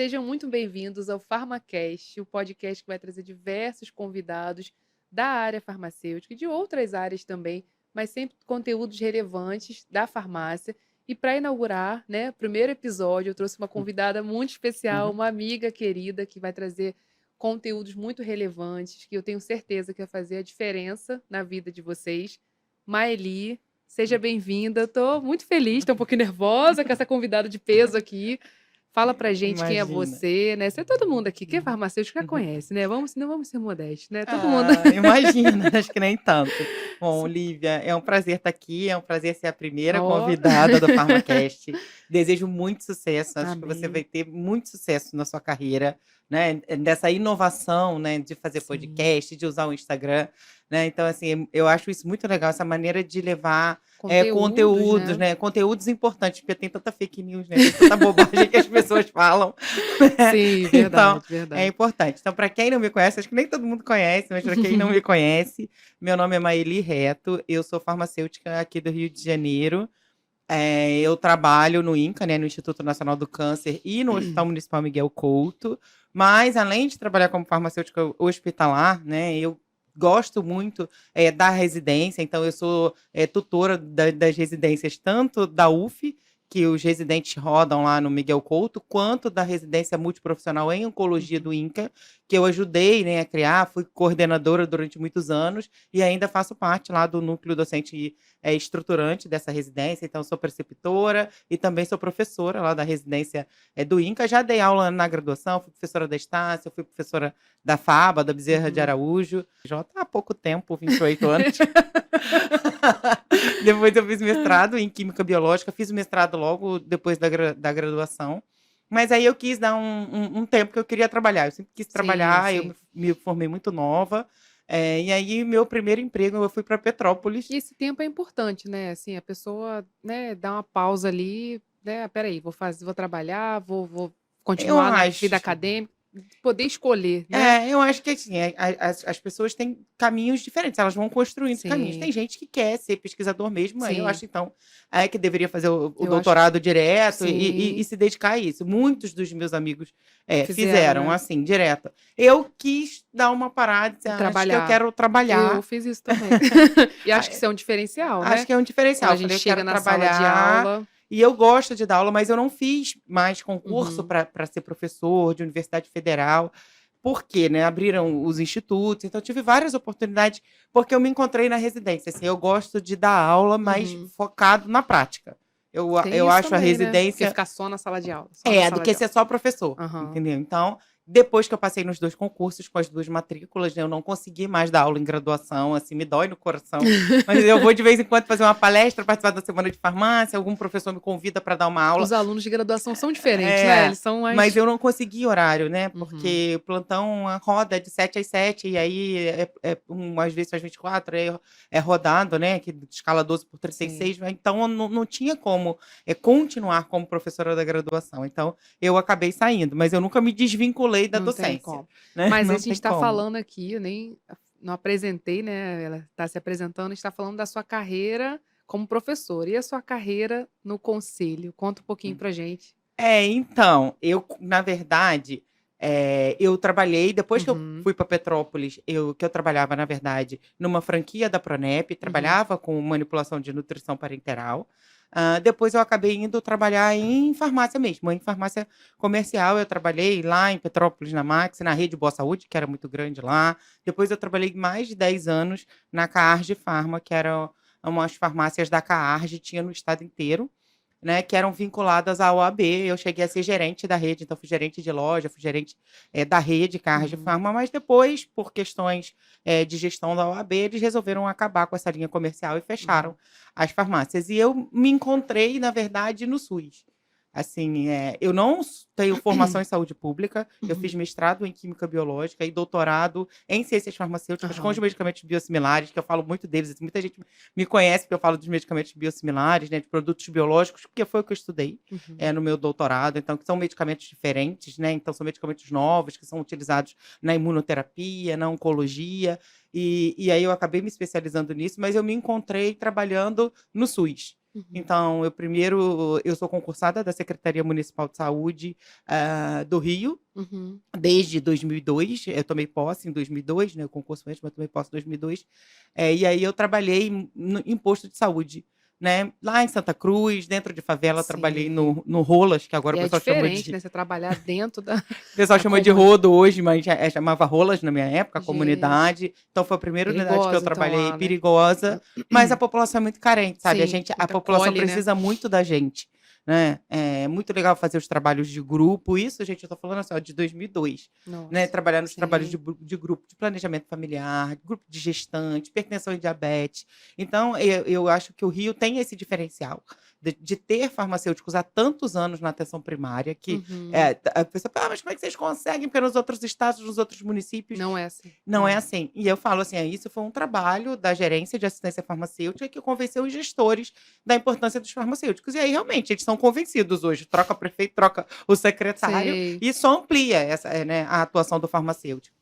Sejam muito bem-vindos ao PharmaCast, o podcast que vai trazer diversos convidados da área farmacêutica e de outras áreas também, mas sempre conteúdos relevantes da farmácia. E para inaugurar, né, o primeiro episódio, eu trouxe uma convidada muito especial, Uhum. uma amiga querida que vai trazer conteúdos muito relevantes, que eu tenho certeza que vai fazer a diferença na vida de vocês. Maeli, seja bem-vinda. Estou muito feliz, estou um pouquinho nervosa com essa convidada de peso aqui. Fala pra gente quem é Imagina. você, né? Você, todo mundo aqui que é Uhum. farmacêutico já Uhum. conhece, né? Não vamos ser modestos, né? Todo mundo. Ah, imagina, acho que nem tanto. Bom, Olivia, é um prazer estar aqui, é um prazer ser a primeira Ó, convidada do PharmaCast. Desejo muito sucesso, acho que você vai amém. ter muito sucesso na sua carreira, né? Dessa inovação, né, de fazer Sim, podcast, de usar o Instagram, né? Então, assim, eu acho isso muito legal, essa maneira de levar conteúdos, conteúdos, né? né? Conteúdos importantes, porque tem tanta fake news, né? Tem tanta bobagem que as pessoas falam, né? Sim, Então, verdade, é verdade. importante. Então, para quem não me conhece, acho que nem todo mundo conhece, mas para quem não me conhece, meu nome é Maeli Reto, eu sou farmacêutica aqui do Rio de Janeiro. Eu trabalho no INCA, né, no Instituto Nacional do Câncer e no Hospital Municipal Miguel Couto, mas além de trabalhar como farmacêutica hospitalar, né, eu gosto muito da residência, então eu sou tutora das residências tanto da UF, que os residentes rodam lá no Miguel Couto, quanto da residência multiprofissional em oncologia do Uhum. INCA, que eu ajudei, né, a criar, fui coordenadora durante muitos anos e ainda faço parte lá do núcleo docente estruturante dessa residência, então sou preceptora e também sou professora lá da residência do INCA. Já dei aula na graduação, fui professora da Estácio, fui professora da FABA, da Bezerra de Uhum. Araújo, já há pouco tempo, 28 anos. Depois eu fiz mestrado em Química Biológica, fiz o mestrado logo depois da graduação. Mas aí eu quis dar um tempo que eu queria trabalhar. Eu sempre quis Sim, trabalhar, eu sim. me formei muito nova. E aí, meu primeiro emprego, eu fui para Petrópolis. E esse tempo é importante, né? Assim, a pessoa, né, dá uma pausa ali, né? Peraí, vou trabalhar, vou Eu continuar na vida acho. acadêmica, poder escolher, né? Eu acho que assim, as pessoas têm caminhos diferentes, elas vão construindo caminhos. Tem Sim, gente que quer ser pesquisador mesmo, aí eu sim. acho então que deveria fazer o Eu acho doutorado direto e sim, se dedicar a isso. Muitos dos meus amigos fizeram, fizeram né, assim, direto. Eu quis dar uma parada, e acho que eu trabalhar. quero Eu trabalhar. fiz isso também. E Ah, acho que isso é um diferencial, Acho né. que é um Quando diferencial. a Eu gente falei, eu chega quero na sala de trabalhar aula. e eu gosto de dar aula, mas eu não fiz mais concurso Uhum. para ser professor de universidade federal, porque, né, abriram os institutos, então eu tive várias oportunidades, porque eu me encontrei na residência. Assim, eu gosto de dar aula, mas Uhum. focado na prática. Tem Eu isso acho a também, né, do que residência ficar só na sala de aula, só na do sala que de aula. ser só professor, Aham. entendeu? Então, depois que eu passei nos 2 concursos, com as 2 matrículas, né, eu não consegui mais dar aula em graduação, assim, me dói no coração, mas eu vou de vez em quando fazer uma palestra, participar da semana de farmácia, algum professor me convida para dar uma aula. Os alunos de graduação são diferentes, né, É, eles são mas mais. eu não consegui horário, né, Uhum. porque o plantão roda de 7 às 7 e aí às vezes faz 24, é rodado, né, que escala 12 por Sim, 36, então eu não tinha como continuar como professora da graduação, então eu acabei saindo, mas eu nunca me desvinculei da não tem docência, como. né, Mas a não tem gente tá como. falando aqui, eu nem não apresentei, né, ela tá se apresentando, a gente tá falando da sua carreira como professora. E a sua carreira no conselho? Conta um pouquinho pra gente. Então, na verdade, eu trabalhei depois que eu Uhum, fui para Petrópolis, eu trabalhava, na verdade, numa franquia da Pronep, uhum. trabalhava com manipulação de nutrição parenteral. Depois eu acabei indo trabalhar em farmácia mesmo, em farmácia comercial. Eu trabalhei lá em Petrópolis, na Max, na Rede Boa Saúde, que era muito grande lá. Depois eu trabalhei mais de 10 anos na Caarge Farma, que eram umas farmácias da Caarge, tinha no estado inteiro, né, que eram vinculadas à OAB. Eu cheguei a ser gerente da rede, então fui gerente de loja, fui gerente da rede Carge Uhum. Farma, mas depois, por questões de gestão da OAB, eles resolveram acabar com essa linha comercial e fecharam Uhum. as farmácias. E eu me encontrei, na verdade, no SUS. Assim, eu não tenho formação em saúde pública, eu fiz Uhum. mestrado em química biológica e doutorado em ciências farmacêuticas com os Aham. medicamentos biosimilares, que eu falo muito deles. Assim, muita gente me conhece porque eu falo dos medicamentos biosimilares, né, de produtos biológicos, porque foi o que eu estudei Uhum. no meu doutorado. Então, que são medicamentos diferentes, né? Então, são medicamentos novos que são utilizados na imunoterapia, na oncologia. E aí eu acabei me especializando nisso, mas eu me encontrei trabalhando no SUS. Uhum. Então, eu sou concursada da Secretaria Municipal de Saúde do Rio, Uhum. desde 2002. Eu tomei posse em 2002, né? O concurso foi antes, mas eu tomei posse em 2002. E aí eu trabalhei em posto de saúde, né? Lá em Santa Cruz, dentro de favela, trabalhei Sim. no Rolas, que agora E o é pessoal chama diferente, de né, você trabalhar dentro da o pessoal da chama de comuni rodo hoje, mas chamava Rolas na minha época, a gente, comunidade. Então foi a primeira unidade que eu perigosa então trabalhei, lá, né? perigosa, mas a população é muito carente, sabe? Sim, A muito população acolhe, né? precisa muito da gente, né? É muito legal fazer os trabalhos de grupo. Isso, gente, eu tô falando assim, ó, de 2002, né? Nossa, Trabalhar nos trabalhos sim. de grupo, de planejamento familiar, grupo de gestante, hipertensão e diabetes. Então, eu acho que o Rio tem esse diferencial de ter farmacêuticos há tantos anos na atenção primária, que Uhum. a pessoa fala: mas como é que vocês conseguem? Porque nos outros estados, nos outros municípios, Não é assim. não é assim. E eu falo assim: isso foi um trabalho da gerência de assistência farmacêutica que convenceu os gestores da importância dos farmacêuticos. E aí, realmente, eles são convencidos hoje. Troca o prefeito, troca o secretário, Sei. e só amplia né, a atuação do farmacêutico.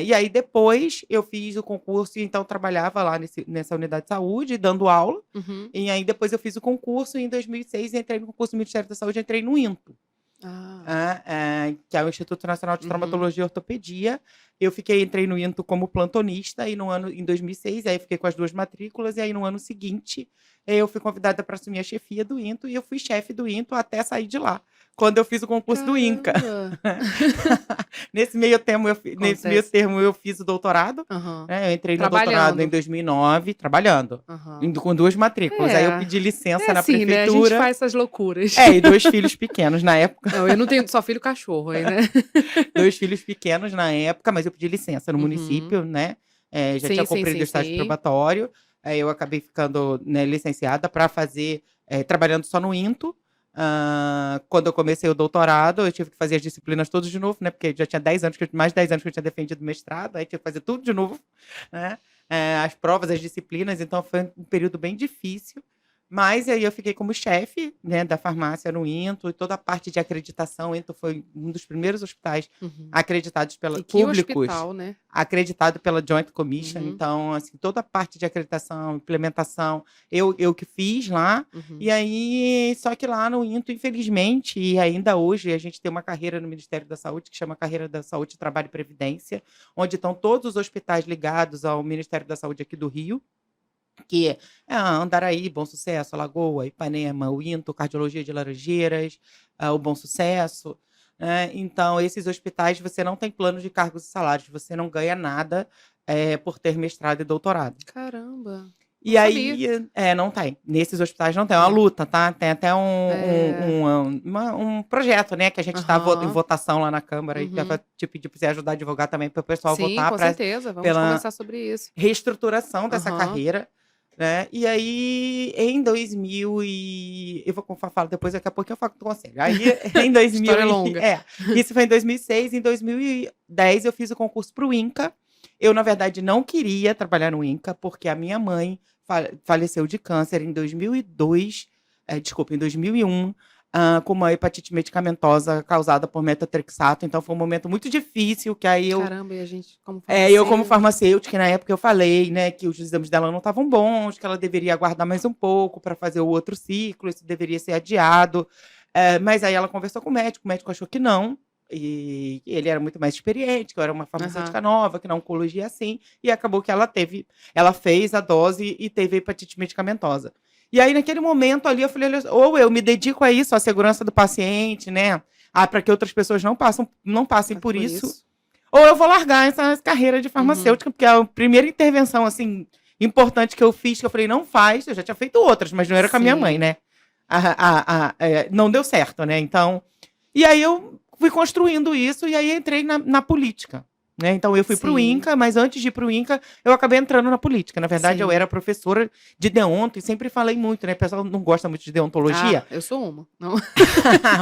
E aí, depois, eu fiz o concurso, e então trabalhava lá nessa unidade de saúde, dando aula. Uhum. E aí, depois, eu fiz o concurso, e em 2006, entrei no concurso do Ministério da Saúde, entrei no INTO, Ah. que é o Instituto Nacional de Uhum. Traumatologia e Ortopedia. Entrei no INTO como plantonista, e em 2006, aí eu fiquei com as 2 matrículas, e aí no ano seguinte, eu fui convidada para assumir a chefia do INTO, e eu fui chefe do INTO até sair de lá, quando eu fiz o concurso do INCA. Caramba! Nesse meio termo, Acontece. eu fiz o doutorado, Aham. né? Eu entrei no doutorado em Trabalhando. 2009, trabalhando, Aham. indo com 2 matrículas. Aí eu É, pedi licença é na assim, né, a gente prefeitura. faz essas loucuras. E 2 filhos pequenos na época. Não, eu não tenho só filho cachorro aí, né. 2 filhos pequenos na época, mas eu pedi licença no Uhum. município, né? Já Sim, tinha sim, cumprido o sim, estágio sim. probatório. Aí eu acabei ficando, né, licenciada para fazer, trabalhando só no INTO. Quando eu comecei o doutorado, eu tive que fazer as disciplinas todas de novo, né? Porque já tinha mais de 10 anos que eu tinha defendido o mestrado, aí tive que fazer tudo de novo, né? As provas, as disciplinas, então foi um período bem difícil. Mas aí eu fiquei como chefe, né, da farmácia no INTO, e toda a parte de acreditação. O INTO foi um dos primeiros hospitais Uhum. acreditados E que públicos, hospital, né. acreditado pela Joint Commission. Uhum. Então, assim, toda a parte de acreditação, implementação, eu que fiz lá. E Uhum. aí, só que lá no INTO, infelizmente, e ainda hoje, a gente tem uma carreira no Ministério da Saúde que chama Carreira da Saúde, Trabalho e Previdência, onde estão todos os hospitais ligados ao Ministério da Saúde aqui do Rio, que é Andaraí, Bom Sucesso, Alagoa, Ipanema, o INTO, Cardiologia de Laranjeiras, o Bom Sucesso, né? Então, esses hospitais, você não tem plano de cargos e salários, você não ganha nada por ter mestrado e doutorado. Caramba, não E sabia. aí, não tem. Nesses hospitais não tem. É uma É. luta, tá? Tem até É. um projeto, né, que a gente está em Aham. votação lá na Câmara, e Uhum. dava te pedir para você ajudar a advogar também, para o pessoal Sim, votar com certeza, vamos pela conversar sobre isso. reestruturação dessa Aham. carreira, né? E aí, em 2000 eu vou falar depois, daqui a pouquinho eu falo do conselho. Aí, em 2000 História longa. isso foi em 2006. Em 2010 eu fiz o concurso para o INCA. Eu, na verdade, não queria trabalhar no INCA, porque a minha mãe faleceu de câncer em 2002, desculpa, em 2001, com uma hepatite medicamentosa causada por metotrexato. Então, foi um momento muito difícil, que aí Caramba, e a gente como eu como farmacêutica. farmacêutica, na época eu falei, né, que os exames dela não estavam bons, que ela deveria aguardar mais um pouco para fazer o outro ciclo, isso deveria ser adiado. Mas aí ela conversou com o médico achou que não, e ele era muito mais experiente, que eu era uma Aham. farmacêutica nova, que na oncologia é assim, e acabou que ela fez a dose e teve hepatite medicamentosa. E aí, naquele momento ali, eu falei, ou eu me dedico a isso, à segurança do paciente, né, para que outras pessoas não passem por Por isso, isso. ou eu vou largar essa carreira de Uhum. farmacêutica, porque a primeira intervenção, assim, importante que eu fiz, que eu falei, não faz, eu já tinha feito outras, mas não era com a minha mãe, Sim. né? Não deu certo, né? Então, e aí eu fui construindo isso, e aí entrei na política, né? Então eu fui para o Sim. INCA, mas antes de ir para o INCA, eu acabei entrando na política. Na verdade, eu Sim. era professora de deonto, e sempre falei muito, né? O pessoal não gosta muito de deontologia, Ah, eu sou uma. Não.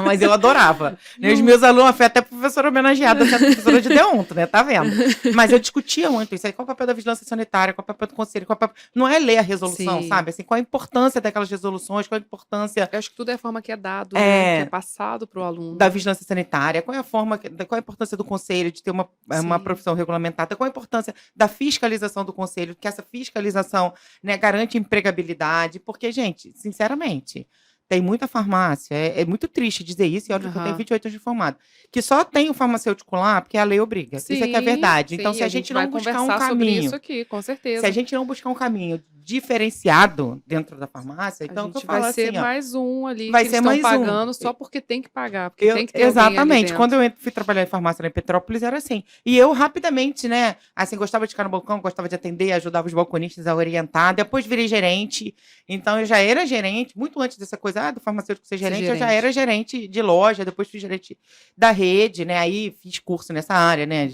mas eu adorava. Os Não. meus alunos, foi até professora homenageada, sendo professora de deonto, né? Tá vendo? Mas eu discutia muito isso aí. Qual é o papel da vigilância sanitária? Qual é o papel do conselho? Não é ler a resolução, Sim. sabe? Assim, qual a importância daquelas resoluções? Qual a importância Eu acho que tudo é a forma que é dado, né, que é passado para o da aluno. vigilância sanitária? Qual é a importância do conselho de ter uma Sim. Sim. profissão regulamentada, qual a importância da fiscalização do conselho, que essa fiscalização, né, garante empregabilidade, porque, gente, sinceramente, tem muita farmácia, é muito triste dizer isso, e olha que eu tenho Aham. 28 anos de formado, que só tem o farmacêutico lá porque a lei obriga. Isso é que é Sim, verdade. Então, sim, se a a gente gente vai não buscar um conversar sobre isso caminho aqui, com se a certeza. gente não buscar um caminho diferenciado dentro da farmácia, A então, o que eu gente vai falo ser assim, ó, mais um ali vai que eles ser estão mais um. pagando só porque tem que pagar, porque tem que ter alguém ali Exatamente. Quando dentro. eu fui trabalhar em farmácia lá em Petrópolis, era assim. E eu rapidamente, né, assim, gostava de ficar no balcão, gostava de atender, ajudava os balconistas a orientar. Depois virei gerente. Então, eu já era gerente, muito antes dessa coisa, do farmacêutico ser Ser gerente, eu já gerente. era gerente de loja, depois fui gerente da rede, né? Aí fiz curso nessa área, né?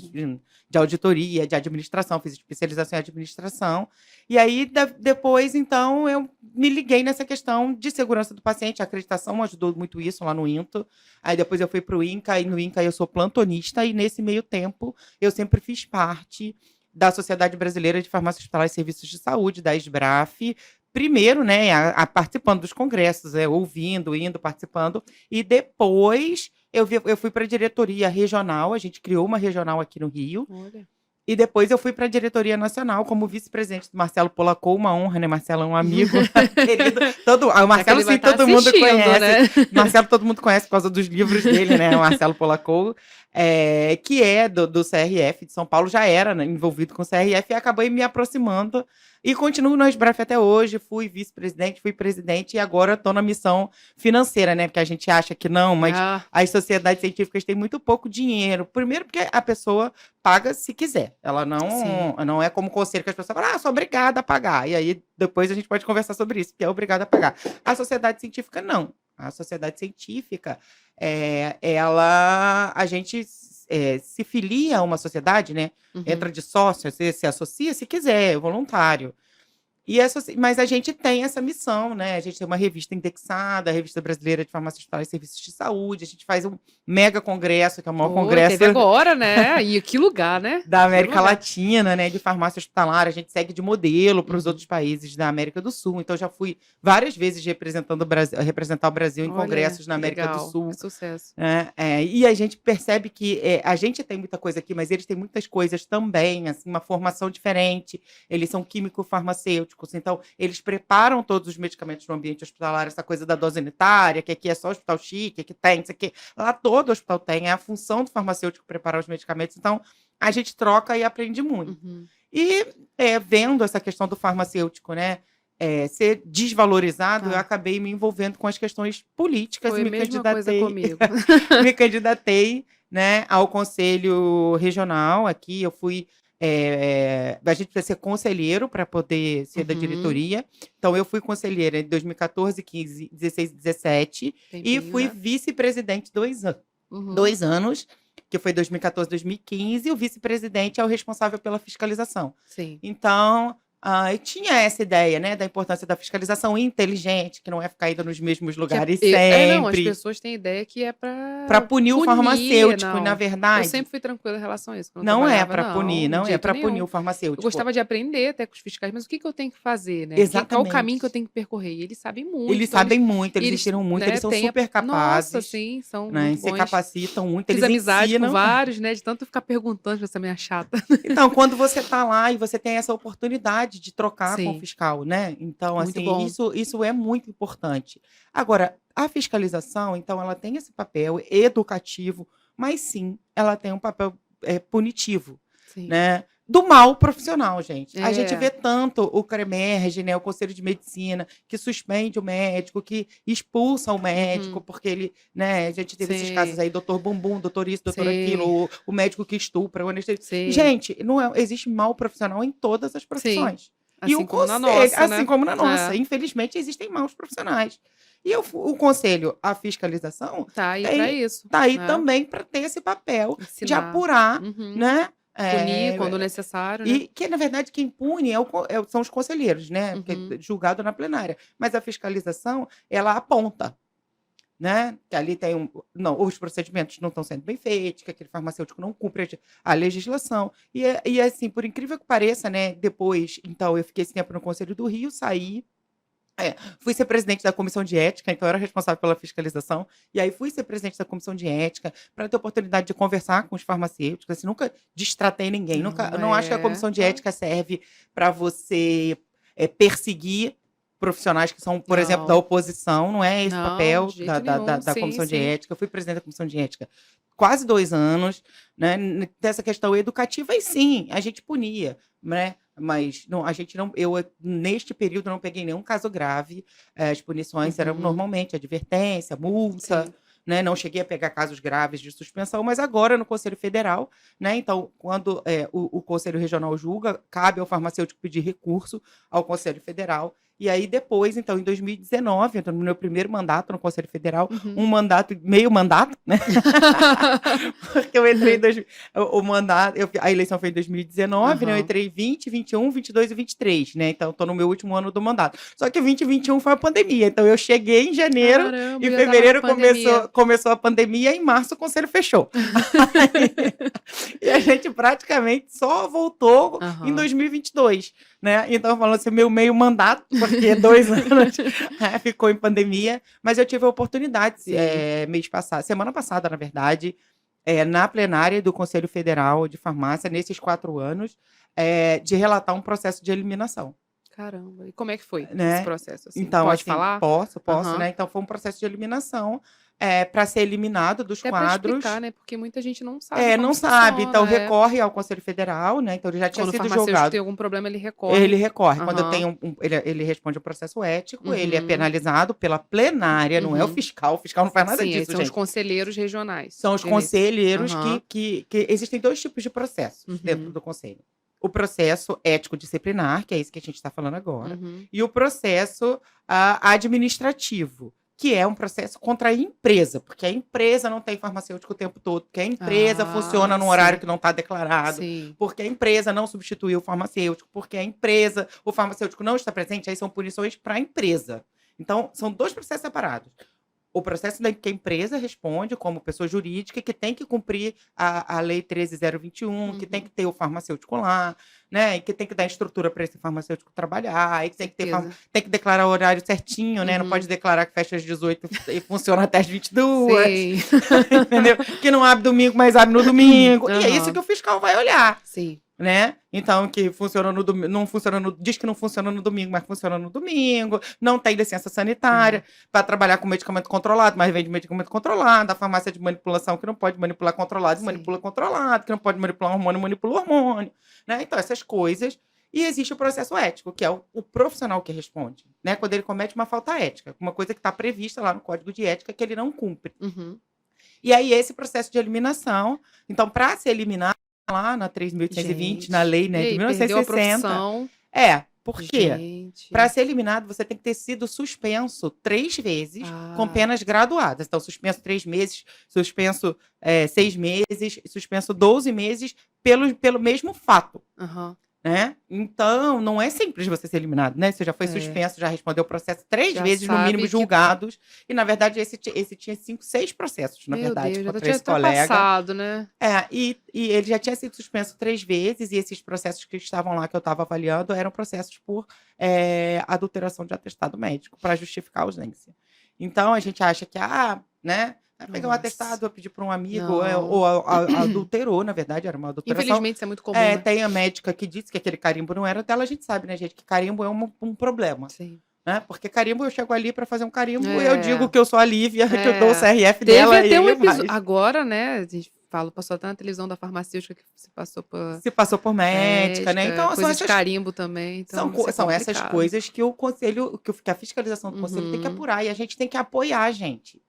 De auditoria, de administração, fiz especialização em administração. E aí, depois, então, eu me liguei nessa questão de segurança do paciente. A acreditação ajudou muito isso lá no INTO. Aí depois eu fui para o INCA, e no INCA eu sou plantonista, e nesse meio tempo eu sempre fiz parte da Sociedade Brasileira de Farmácia Hospitalar e Serviços de Saúde, da SBRAF. Primeiro, né, participando dos congressos, ouvindo, indo, participando. E depois eu fui para a diretoria regional, a gente criou uma regional aqui no Rio. Olha. E depois eu fui para a diretoria nacional como vice-presidente do Marcelo Polacou, uma honra, né? Marcelo é um amigo querido. O Já que Marcelo, ele vai sim, estar todo mundo assistindo, conhece. né? Marcelo, todo mundo conhece por causa dos livros dele, né? O Marcelo Polacou, que é do CRF de São Paulo, já era, né, envolvido com o CRF, e acabei me aproximando. E continuo no SBRAF até hoje. Fui vice-presidente, fui presidente, e agora estou na missão financeira, né? Porque a gente acha que não, mas Ah, as sociedades científicas têm muito pouco dinheiro. Primeiro, porque a pessoa paga se quiser. Ela sim. não é como conselho que as pessoas falam, sou obrigada a pagar. E aí depois a gente pode conversar sobre isso, que é obrigada a pagar. A sociedade científica, não. A sociedade científica, a gente se filia a uma sociedade, né? Uhum. Entra de sócio, você se associa se quiser, é voluntário. Mas a gente tem essa missão, né? A gente tem uma revista indexada, a Revista Brasileira de Farmácia Hospitalar e Serviços de Saúde. A gente faz um mega congresso, que é o maior congresso Teve agora, né? E que lugar, né? da Que América lugar. Latina, né? De farmácia hospitalar. A gente segue de modelo para os Uhum. outros países da América do Sul. Então, já fui várias vezes representar o Brasil em Olha, congressos na que América do legal, Sul. que sucesso. E a gente percebe que a gente tem muita coisa aqui, mas eles têm muitas coisas também, assim, uma formação diferente. Eles são químico-farmacêuticos, então eles preparam todos os medicamentos no ambiente hospitalar, essa coisa da dose unitária, que aqui é só hospital chique, aqui tem, isso aqui. Lá todo hospital tem, é a função do farmacêutico preparar os medicamentos, então a gente troca e aprende muito. Uhum. E vendo essa questão do farmacêutico, né, ser desvalorizado, eu acabei me envolvendo com as questões políticas Foi e a me mesma coisa candidatei, comigo. me candidatei, né, ao Conselho Regional. Aqui eu fui. A gente precisa ser conselheiro para poder ser da Uhum. diretoria. Então, eu fui conselheira em 2014, 15, 16, 17 e Tempinho, fui né? vice-presidente 2 anos. Uhum. 2 anos, que foi 2014, 2015, e o vice-presidente é o responsável pela fiscalização. Sim. Então, eu tinha essa ideia, né, da importância da fiscalização inteligente, que não é ficar indo nos mesmos lugares Não, as sempre, pessoas têm ideia que é para pra punir o punir, farmacêutico, e na não. Eu verdade, sempre fui tranquila em relação a isso, quando eu não é trabalhava, para punir, não, de não é jeito para punir nenhum. o Eu farmacêutico. gostava de aprender até com os fiscais, mas o que que eu tenho que fazer, né? Qual o caminho que eu Exatamente. tenho que percorrer? E eles sabem muito, Eles então sabem muito, eles eles, ensinam muito, né, eles são têm super nossa, capazes, sim, são né, e muito se bons. capacitam muito, Fiz eles amizade com ensinam. vários, né, de tanto ficar perguntando, essa minha chata. Então, quando você está lá e você tem essa oportunidade de trocar com o Sim, fiscal, né? Então, muito assim, bom. isso é muito importante. Agora, a fiscalização, então, ela tem esse papel educativo, mas sim, ela tem um papel punitivo, Sim. né? Do mal profissional, gente. A gente É. vê tanto o CREMERGE, né, o Conselho de Medicina, que suspende o médico, que expulsa o médico, Uhum. porque ele, né, a gente teve esses Sim. casos aí, doutor bumbum, doutor isso, doutor Sim. aquilo, o médico que estupra, o anestesista. Sim. Gente, existe mal profissional em todas as Sim. profissões. E Assim o como na conselho, nossa, assim né? como na nossa, É. infelizmente existem maus profissionais. E o conselho, a fiscalização, Tá aí pra isso, tá aí né? também para ter esse papel de Ensinar. apurar, Uhum. né? Punir quando necessário, né? E que, na verdade, quem pune são os conselheiros, né? Porque Uhum. é julgado na plenária. Mas a fiscalização, ela aponta, né? Que ali tem não, os procedimentos não estão sendo bem feitos, que aquele farmacêutico não cumpre a legislação. E assim, por incrível que pareça, né? Depois, então, eu fiquei esse tempo no Conselho do Rio, saí. Fui ser presidente da comissão de ética, então eu era responsável pela fiscalização. E aí fui ser presidente da comissão de ética para ter oportunidade de conversar com os farmacêuticos. Assim, nunca destratei ninguém. Nunca, Não, eu não acho que a comissão de ética serve para você perseguir profissionais que são, por exemplo, da Não. oposição. Não é esse o Não, papel de jeito nenhum. da Sim, comissão de sim. ética. Eu fui presidente da comissão de ética quase 2 anos, né? Dessa questão educativa, e sim, a gente punia, né? Mas não, a gente não, eu neste período não peguei nenhum caso grave. As punições eram Uhum. normalmente advertência, multa, Sim. né? Não cheguei a pegar casos graves de suspensão, mas agora no Conselho Federal, né? Então, quando o Conselho Regional julga, cabe ao farmacêutico pedir recurso ao Conselho Federal. E aí depois, então, em 2019, então, no meu primeiro mandato no Conselho Federal, Uhum. um mandato, meio mandato, né? Porque eu entrei em o mandato, a eleição foi em 2019, né? Eu entrei 20, 21, 22 e 23, né? Então, estou no meu último ano do mandato. Só que 20 e 21 foi a pandemia. Então, eu cheguei em janeiro, Caramba, em já tava na fevereiro pandemia. começou a pandemia, e em março o Conselho fechou. E a gente praticamente só voltou em 2022, né? Então, falando assim, meu meio mandato, porque 2 anos ficou em pandemia, mas eu tive a oportunidade, semana passada, na verdade, na plenária do Conselho Federal de Farmácia, nesses 4 anos, de relatar um processo de eliminação. Caramba, e como é que foi esse Né? processo, assim? Então, Pode assim, falar? posso, né? Então, foi um processo de eliminação para ser eliminado dos Até para quadros. explicar, né? Porque muita gente não sabe como Não sabe, então funciona. recorre ao Conselho Federal, né? Então ele já tinha Quando o sido farmacêutico julgado. tem algum problema, ele recorre. Ele recorre. Quando Aham. tem ele responde ao processo ético, ele é Uhum. penalizado pela plenária, não é o fiscal. O fiscal não faz nada Sim, disso, são os gente. conselheiros regionais. São os Eles- conselheiros Aham. que existem 2 tipos de processos dentro do conselho. O processo ético-disciplinar, que é esse que a gente está falando agora, Uhum. e o processo administrativo, que é um processo contra a empresa, porque a empresa não tem farmacêutico o tempo todo, porque a empresa funciona num horário que não está declarado, Sim. porque a empresa não substituiu o farmacêutico, porque o farmacêutico não está presente, aí são punições para a empresa. Então, são 2 processos separados. O processo que a empresa responde como pessoa jurídica, que tem que cumprir a Lei 13.021, que tem que ter o farmacêutico lá, né? E que tem que dar estrutura para esse farmacêutico trabalhar, e que tem que declarar o horário certinho, né? Não pode declarar que fecha às 18 e funciona até às 22. Sim. Entendeu? Que não abre domingo, mas abre no domingo. E é isso que o fiscal vai olhar. Sim. Né? Então, que funciona no domingo, não funciona diz que não funciona no domingo, mas funciona no domingo, não tem licença sanitária para trabalhar com medicamento controlado, mas vende medicamento controlado, a farmácia de manipulação que não pode manipular controlado, manipula controlado, que não pode manipular hormônio, manipula hormônio, né? Então, essas coisas. E existe o processo ético, que é o profissional que responde, né? Quando ele comete uma falta ética, uma coisa que está prevista lá no Código de Ética que ele não cumpre. E aí, esse processo de eliminação, então, para ser eliminado, lá na 3.820, na lei, né, de 1960. Por quê? Para ser eliminado, você tem que ter sido suspenso 3 vezes com penas graduadas. Então, suspenso 3 meses, suspenso 6 meses, suspenso 12 meses pelo mesmo fato. Né? Então, não é simples você ser eliminado, né? Você já foi suspenso, já respondeu o processo 3 vezes, no mínimo, julgados. E, na verdade, esse tinha 5, 6 processos, na verdade, contra esse colega. Passado, né? E ele já tinha sido suspenso 3 vezes, e esses processos que estavam lá, que eu estava avaliando, eram processos por adulteração de atestado médico, para justificar a ausência. Então, a gente acha que, né? Vai pegar um atestado, vai pedir para um amigo, ou adulterou, na verdade, era uma adulteração. Infelizmente, isso é muito comum, né? Tem a médica que disse que aquele carimbo não era dela, a gente sabe, né, gente, que carimbo é um problema. Sim. Né? Porque carimbo, eu chego ali para fazer um carimbo e eu digo que eu sou a Lívia, que eu dou o CRF Teve dela. até e um ele episódio. mais. Agora, né? A gente passou até na televisão da farmacêutica que se passou por médica, né? Então, coisa de carimbo também. Então, são essas coisas que o conselho, que a fiscalização do conselho tem que apurar, e a gente tem que apoiar a gente.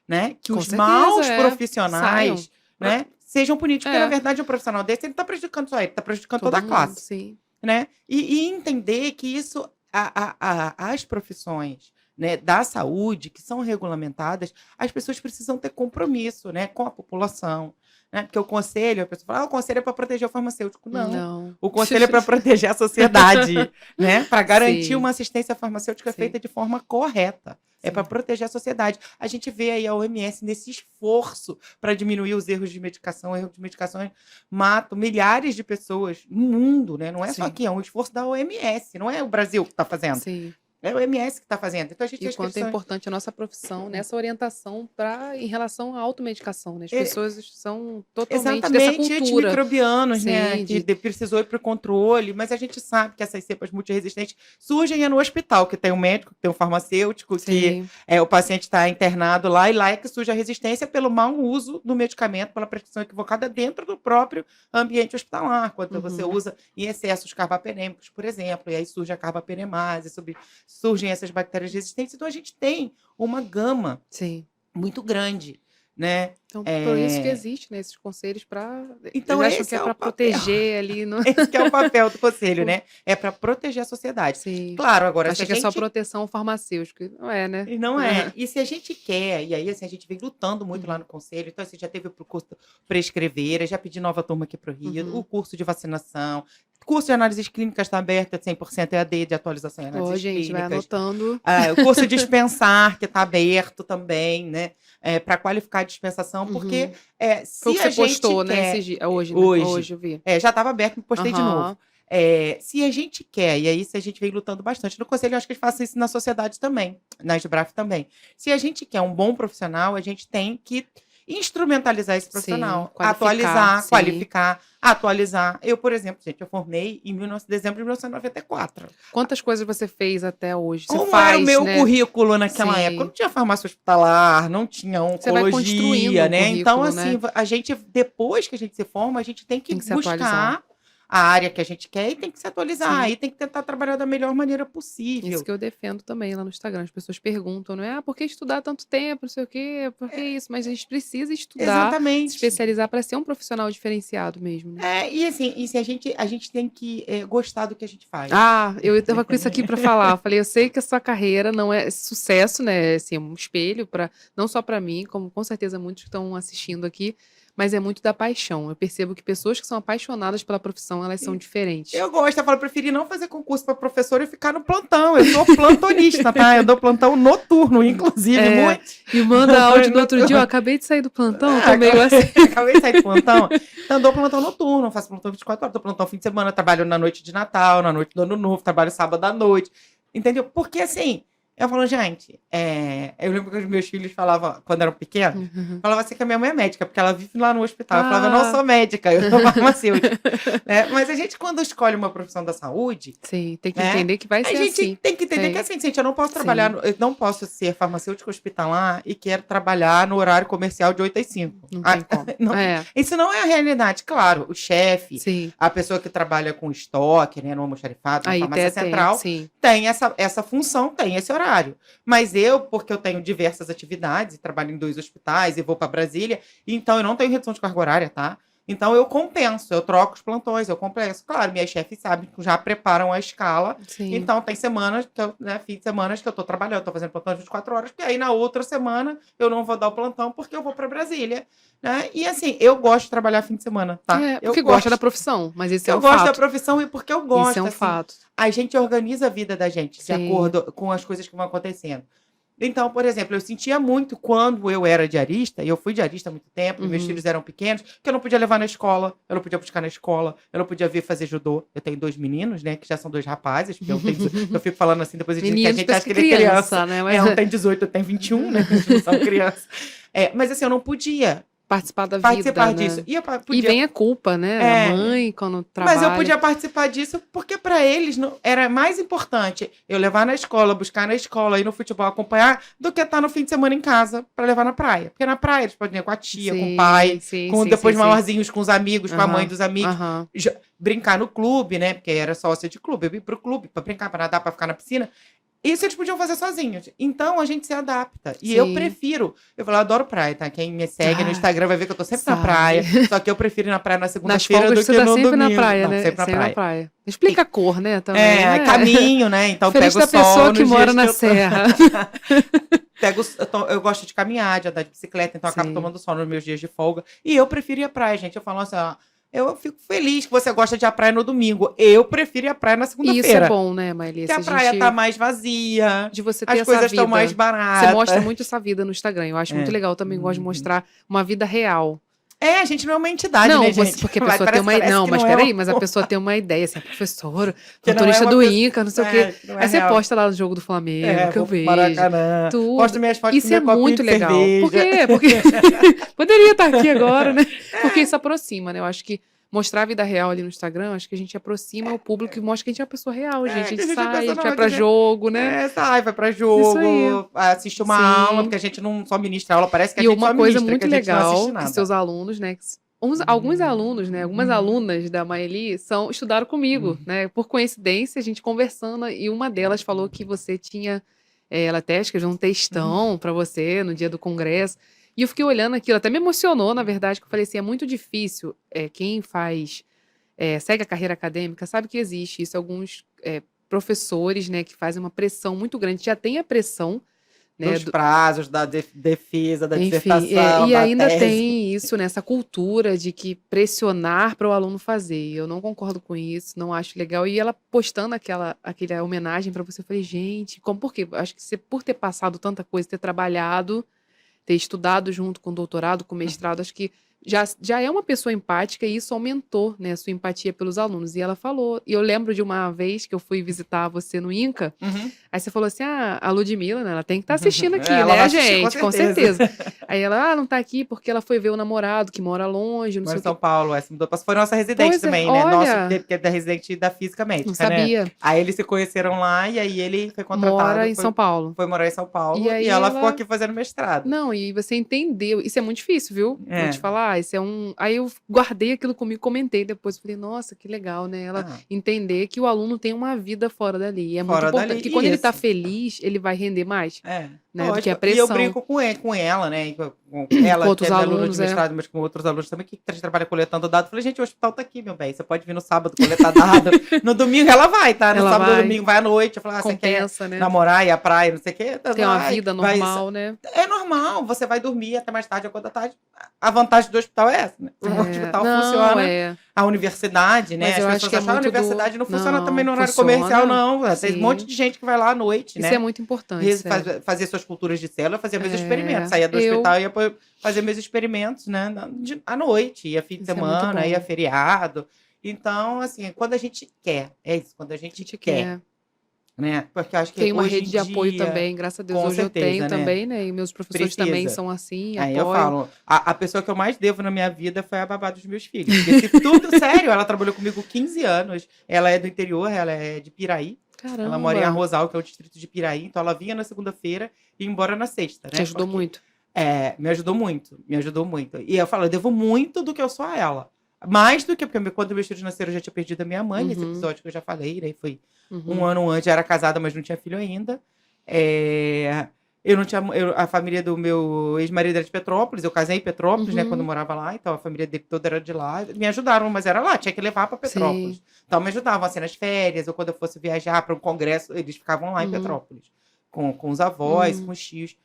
Né? Que os maus profissionais, né, sejam punidos, porque na verdade um profissional desse, ele está prejudicando só ele, está prejudicando toda a classe. Sim. Né? E entender que isso, as profissões, né, da saúde, que são regulamentadas, as pessoas precisam ter compromisso, né, com a população. Né? Porque o conselho, a pessoa fala, o conselho é para proteger o farmacêutico. Não. O conselho é para proteger a sociedade, né? Para garantir uma assistência farmacêutica feita de forma correta. É para proteger a sociedade. A gente vê aí a OMS nesse esforço para diminuir os erros de medicação. Erros de medicações matam milhares de pessoas no mundo, né? Não é só aqui, é um esforço da OMS, não é o Brasil que está fazendo. Sim. É o MS que está fazendo. Então a gente E tem o as quanto é questões. importante a nossa profissão nessa orientação em relação à automedicação, né? As pessoas são totalmente dessa Exatamente, cultura. antimicrobianos, né? Sim, Que precisou ir para o controle, mas a gente sabe que essas cepas multiresistentes surgem no hospital, que tem um médico, que tem um farmacêutico, que sim. o paciente está internado lá, e lá é que surge a resistência pelo mau uso do medicamento, pela prescrição equivocada dentro do próprio ambiente hospitalar, quando você Uhum. usa em excesso os carbapenêmicos, por exemplo, e aí surge a carbapenemase, surgem essas bactérias resistentes. Então a gente tem uma gama Sim. muito grande, né? Então, por isso que existe, né, esses conselhos para. Então, Eles acham que esse é é o para papel. proteger ali no. Esse que é o papel do conselho, né? É para proteger a sociedade. Sim. Claro, agora, se Acha a que é só gente. proteção farmacêutica. Não é, né? E não é. E se a gente quer, e aí assim, a gente vem lutando muito lá Uhum. no conselho, então assim, já teve o curso Prescrever, já pedi nova turma aqui para o Rio, Uhum. o curso de vacinação, curso de análises clínicas está aberto, é 100% EAD de atualização em Ó, análises gente, vai clínicas. anotando. O curso Dispensar, que está aberto também, né? Para qualificar a dispensação, porque Foi o se que a você gente postou, né, quer. esses dias. Hoje, né? Hoje, Hoje eu vi. já estava aberto, me postei de novo. Aham. Se a gente quer, e aí se a gente vem lutando bastante no conselho, eu acho que eles fazem isso na sociedade também, na SBRAF também. Se a gente quer um bom profissional, a gente tem que instrumentalizar esse Sim, profissional, qualificar, atualizar, sim. qualificar, atualizar. Eu, por exemplo, gente, eu formei em dezembro de 1994. Quantas coisas você fez até hoje? Você Como era o faz, meu né? currículo naquela época? Sim. Não tinha farmácia hospitalar, não tinha Você vai construindo oncologia, um né? Então, currículo, assim, né? a gente, depois que a gente se forma, a gente tem que Tem que se atualizar. buscar a área que a gente quer e tem que se atualizar. Sim. E tem que tentar trabalhar da melhor maneira Isso possível. que eu defendo também lá no Instagram. As pessoas perguntam, não é? Por que estudar tanto tempo? Não sei o quê. Por que isso? Mas a gente precisa estudar, se Exatamente. especializar para ser um profissional diferenciado mesmo, né? E assim, se a gente tem que gostar do que a gente faz. Ah, eu tava com isso aqui para falar. Eu falei, eu sei que a sua carreira não é sucesso, né? Assim, é um espelho para não só para mim, como com certeza muitos que estão assistindo aqui, mas é muito da paixão. Eu percebo que pessoas que são apaixonadas pela profissão, elas são diferentes. Eu gosto, eu preferi não fazer concurso para professor e ficar no plantão. Eu sou plantonista, tá? Eu dou plantão noturno, inclusive, muito. E manda áudio no outro dia, ó, acabei de sair do plantão, tô meio assim. Acabei de sair do plantão. Então, eu dou plantão noturno, faço plantão 24 horas, dou plantão fim de semana, trabalho na noite de Natal, na noite do Ano Novo, trabalho sábado à noite. Entendeu? Porque assim, eu falo, gente, eu lembro que os meus filhos falavam, quando eram pequenos, falavam assim que a minha mãe é médica, porque ela vive lá no hospital. Eu falava, eu não sou médica, eu sou farmacêutica. Mas a gente, quando escolhe uma profissão da saúde... Sim, tem que entender que vai ser assim. A gente tem que entender que é assim, gente, eu não posso trabalhar, eu não posso ser farmacêutica hospitalar e quero trabalhar no horário comercial de 8 às 5. Não tem como. Isso não é a realidade. Claro, o chefe, Sim. a pessoa que trabalha com estoque, né, no almoxarifado, na farmácia central, sim. tem essa função, tem esse horário. Mas porque eu tenho diversas atividades, trabalho em 2 hospitais e vou para Brasília, então eu não tenho redução de carga horária, tá? Então eu compenso, eu troco os plantões, eu compenso. Claro, minhas chefes sabem que já preparam a escala. Sim. Então tem semanas, fim de semana que eu tô trabalhando, tô fazendo plantão de 24 horas, porque aí na outra semana eu não vou dar o plantão porque eu vou para Brasília, né? E assim, eu gosto de trabalhar fim de semana, tá? Porque gosta da profissão, mas isso é um fato. Eu gosto fato. da profissão e porque eu gosto. Isso é um fato. A gente organiza a vida da gente de acordo com as coisas que vão acontecendo. Então, por exemplo, eu sentia muito quando eu era diarista, e eu fui diarista há muito tempo, meus filhos eram pequenos, que eu não podia levar na escola, eu não podia buscar na escola, eu não podia vir fazer judô. Eu tenho 2 meninos, né, que já são 2 rapazes, porque eu fico falando assim, depois dizem que a gente acha que ele é criança. Né? Mas... um tem 18, outro tem 21, né, eles não são crianças. Mas assim, eu não podia participar da vida, disso. Né? E vem a culpa, né? A mãe, quando trabalha. Mas eu podia participar disso porque para eles era mais importante eu levar na escola, buscar na escola, ir no futebol, acompanhar, do que estar no fim de semana em casa para levar na praia. Porque na praia eles podem ir com a tia, com o pai, depois maiorzinhos, com os amigos, com a mãe dos amigos. Brincar no clube, né? Porque era sócia de clube. Eu ia pro clube para brincar, para nadar, para ficar na piscina. Isso eles podiam fazer sozinhos. Então, a gente se adapta. E eu prefiro... Eu adoro praia, tá? Quem me segue no Instagram vai ver que eu tô sempre na praia. Só que eu prefiro ir na praia na segunda-feira do que no domingo. Sempre na praia, né? Sempre na praia. Explica a cor, né? Também, caminho, né? Então, diferente pego o sol da pessoa que mora na serra. Eu gosto de caminhar, de andar de bicicleta. Então, eu acabo tomando sol nos meus dias de folga. E eu prefiro ir à praia, gente. Eu falo assim, ó... Eu fico feliz que você gosta de ir à praia no domingo. Eu prefiro ir à praia na segunda-feira. Isso é bom, né, Maíli? Porque a praia tá mais vazia. De você ter as coisas estão mais baratas. Você mostra muito essa vida no Instagram. Eu acho muito legal. Eu também gosto de mostrar uma vida real. A gente não é uma entidade, Não, né, você, gente? porque a Mas pessoa tem parece Não, que mas não é peraí, mas a pessoa tem uma ideia, assim, a professora, que não é motorista uma do pessoa. Inca, não sei o quê. Que não é Aí você real. posta lá no jogo do Flamengo, que eu Vou pro vejo. Maracanã. Tudo. Posto minhas fotos com Isso é meu copinho muito de legal. Por cerveja. quê? Porque poderia estar aqui agora, né? Porque isso aproxima, né? Eu acho que mostrar a vida real ali no Instagram, acho que a gente aproxima o público e mostra que a gente é uma pessoa real, gente. A Que gente sai, a pensa, gente não, vai a pra gente jogo, né? sai, vai pra Isso aí. jogo, assiste uma aula, porque Sim. a gente não só ministra aula, parece que a E gente uma só coisa ministra, que muito a gente não assiste legal que nada. seus alunos, né? Alguns alunos, né? Algumas alunas da Maeli estudaram comigo, né? Por coincidência, a gente conversando, e uma delas falou que você tinha. Ela até escreveu um textão pra você no dia do congresso. E eu fiquei olhando aquilo, até me emocionou, na verdade, que eu falei assim: é muito difícil. Quem segue a carreira acadêmica sabe que existe isso. Alguns professores, né, que fazem uma pressão muito grande. Já tem a pressão, né, Dos prazos, da defesa, da enfim, dissertação, e da ainda tese. tem isso, né, essa cultura de que pressionar para o aluno fazer. E eu não concordo com isso, não acho legal. E ela postando aquela homenagem para você, eu falei, gente, por quê? Acho que você, por ter passado tanta coisa, ter trabalhado, ter estudado junto com o doutorado, com o mestrado, acho que já é uma pessoa empática e isso aumentou, né, a sua empatia pelos alunos. E ela falou, e eu lembro de uma vez que eu fui visitar você no INCA, aí você falou assim, a Ludmilla, né, ela tem que estar assistindo aqui, Ela né, vai assistir, gente? Com certeza. Aí ela, não tá aqui porque ela foi ver o namorado que mora longe, não Mora sei em o São quê. Paulo, se mudou. Foi nossa residente Pois é, também, né? Nosso, olha, que é da residente da física médica, não né? sabia. Aí eles se conheceram lá e aí ele foi contratado, Mora em São Paulo. foi morar em São E Paulo aí e ela ficou aqui fazendo mestrado. Não, e você entendeu. Isso é muito difícil, viu? Vou te falar. Isso é um. Aí eu guardei aquilo comigo, comentei depois. Falei, nossa, que legal, né? Ela entender que o aluno tem uma vida fora dali. E é muito Fora importante. dali, Porque quando ele tá isso. feliz, ele vai render mais. Né? Do que a Lógico. E eu pressão. brinco com ela, né? Com Com ela, que outros é minha aluna alunos, de mestrado, mas com outros alunos também, que a gente trabalha coletando dados. Eu falei, gente, o hospital tá aqui, meu bem. Você pode vir no sábado coletar dado. No domingo ela vai, tá? No Ela sábado vai. e domingo vai à noite. Eu falo, você quer Compensa, né? namorar, ir à praia, não sei o quê? Tem uma Vai, vida normal, né? É normal, você vai dormir até mais tarde, acordar tarde. A vantagem do hospital é essa, né? O hospital Não, funciona. A universidade, né? Mas eu As acho pessoas que é acham que a muito universidade não funciona Não, também no horário funciona. comercial, não. Tem um Sim. monte de gente que vai lá à noite, né? Isso é muito importante, sério. Fazer suas culturas de célula, fazer meus experimentos. Saía do hospital e ia fazer meus experimentos, né? À noite, ia fim de Isso é semana, muito bom. ia feriado. Então, assim, quando a gente quer, é isso, quando a gente quer. Né? Porque eu acho que Tem uma hoje rede em de apoio dia, também, graças a Deus. com Hoje certeza, eu tenho né? também, né? E meus professores também Precisa. são assim, Aí eu apoiam. falo, a pessoa que eu mais devo na minha vida foi a babá dos meus filhos. Porque se tudo, sério, ela trabalhou comigo 15 anos. Ela é do interior, ela é de Piraí. Caramba. Ela mora em Arrozal, que é o distrito de Piraí. Então ela vinha na segunda-feira e ia embora na sexta, né? Te ajudou muito. Me ajudou muito, me ajudou muito. E eu falo, eu devo muito do que eu sou a ela. Mais do que, porque quando meus filhos nasceram, eu já tinha perdido a minha mãe, nesse episódio que eu já falei, né? Foi um ano antes, eu era casada, mas não tinha filho ainda. Eu não tinha. A família do meu ex-marido era de Petrópolis, eu casei em Petrópolis, né, quando eu morava lá, então a família dele toda era de lá. Me ajudaram, mas era lá, tinha que levar para Petrópolis. Sim. Então me ajudavam assim nas férias, ou quando eu fosse viajar para um congresso, eles ficavam lá em Petrópolis, com os avós, com os tios.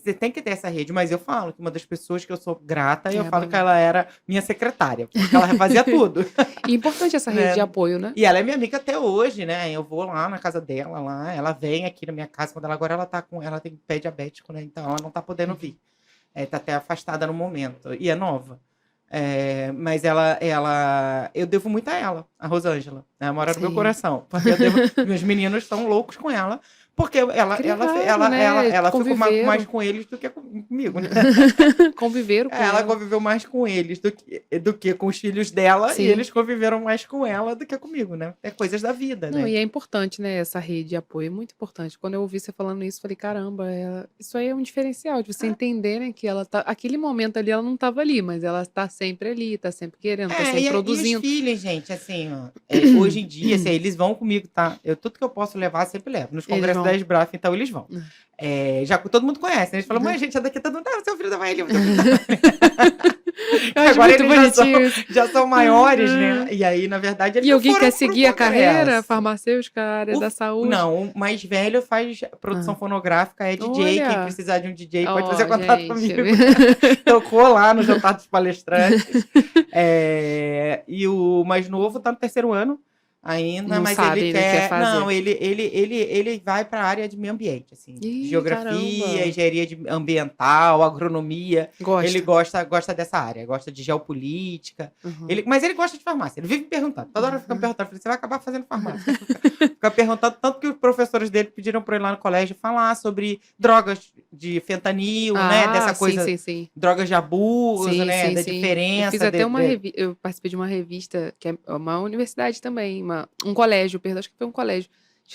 Você tem que ter essa rede, mas eu falo que uma das pessoas que eu sou grata, eu falo que ela era minha secretária, porque ela fazia tudo. E importante essa rede de apoio, né? E ela é minha amiga até hoje, né? Eu vou lá na casa dela, lá, ela vem aqui na minha casa, quando agora ela tem pé diabético, né? Então ela não tá podendo vir. Tá até afastada no momento. E é nova. Mas eu devo muito a ela, a Rosângela. Ela mora no meu coração. Porque meus meninos estão loucos com ela. Porque ela ficou mais com eles do que comigo, né? Conviveram com ela conviveu mais com eles do que com os filhos dela. Sim. E eles conviveram mais com ela do que comigo, né? É coisas da vida, né? Não, e é importante, né? Essa rede de apoio é muito importante. Quando eu ouvi você falando isso, eu falei, caramba, isso aí é um diferencial, de você entender, né? Que ela tá. Aquele momento ali, ela não estava ali, mas ela tá sempre ali, tá sempre querendo, tá sempre produzindo. E os filhos, gente, assim, ó, hoje em dia, assim, eles vão comigo, tá? Tudo que eu posso levar, eu sempre levo. Nos congressos da Esbraf, então eles vão. Já todo mundo conhece, né? Eles falam, mãe, gente, é daqui todo mundo, você é o filho da Maeli, Agora eles já são maiores, né? E aí, na verdade, eles E alguém quer seguir a carreira farmacêutica, a área da saúde? Não, o mais velho faz produção fonográfica, é DJ. Quem precisar de um DJ pode fazer contato comigo. Tocou lá no jantar dos palestrantes. E o mais novo tá no 3º ano. ainda, Não mas sabe ele ainda o que quer quer. Não, fazer. ele vai para a área de meio ambiente, assim, Ih, geografia, caramba. engenharia ambiental, agronomia. Ele Gosta. gosta dessa área, gosta de geopolítica. Uhum. Mas ele gosta de farmácia. Ele vive me perguntando, toda hora fica me Uhum. perguntando, eu falei, você vai acabar fazendo farmácia. Fica perguntando, tanto que os professores dele pediram para ir lá no colégio falar sobre drogas de fentanil, né? Ah, Dessa sim, coisa, sim, sim. drogas de abuso, Sim, né? sim, Da sim. Eu fiz diferença. até uma eu participei de uma revista, que é uma universidade também, um colégio, perdão, acho que foi um colégio,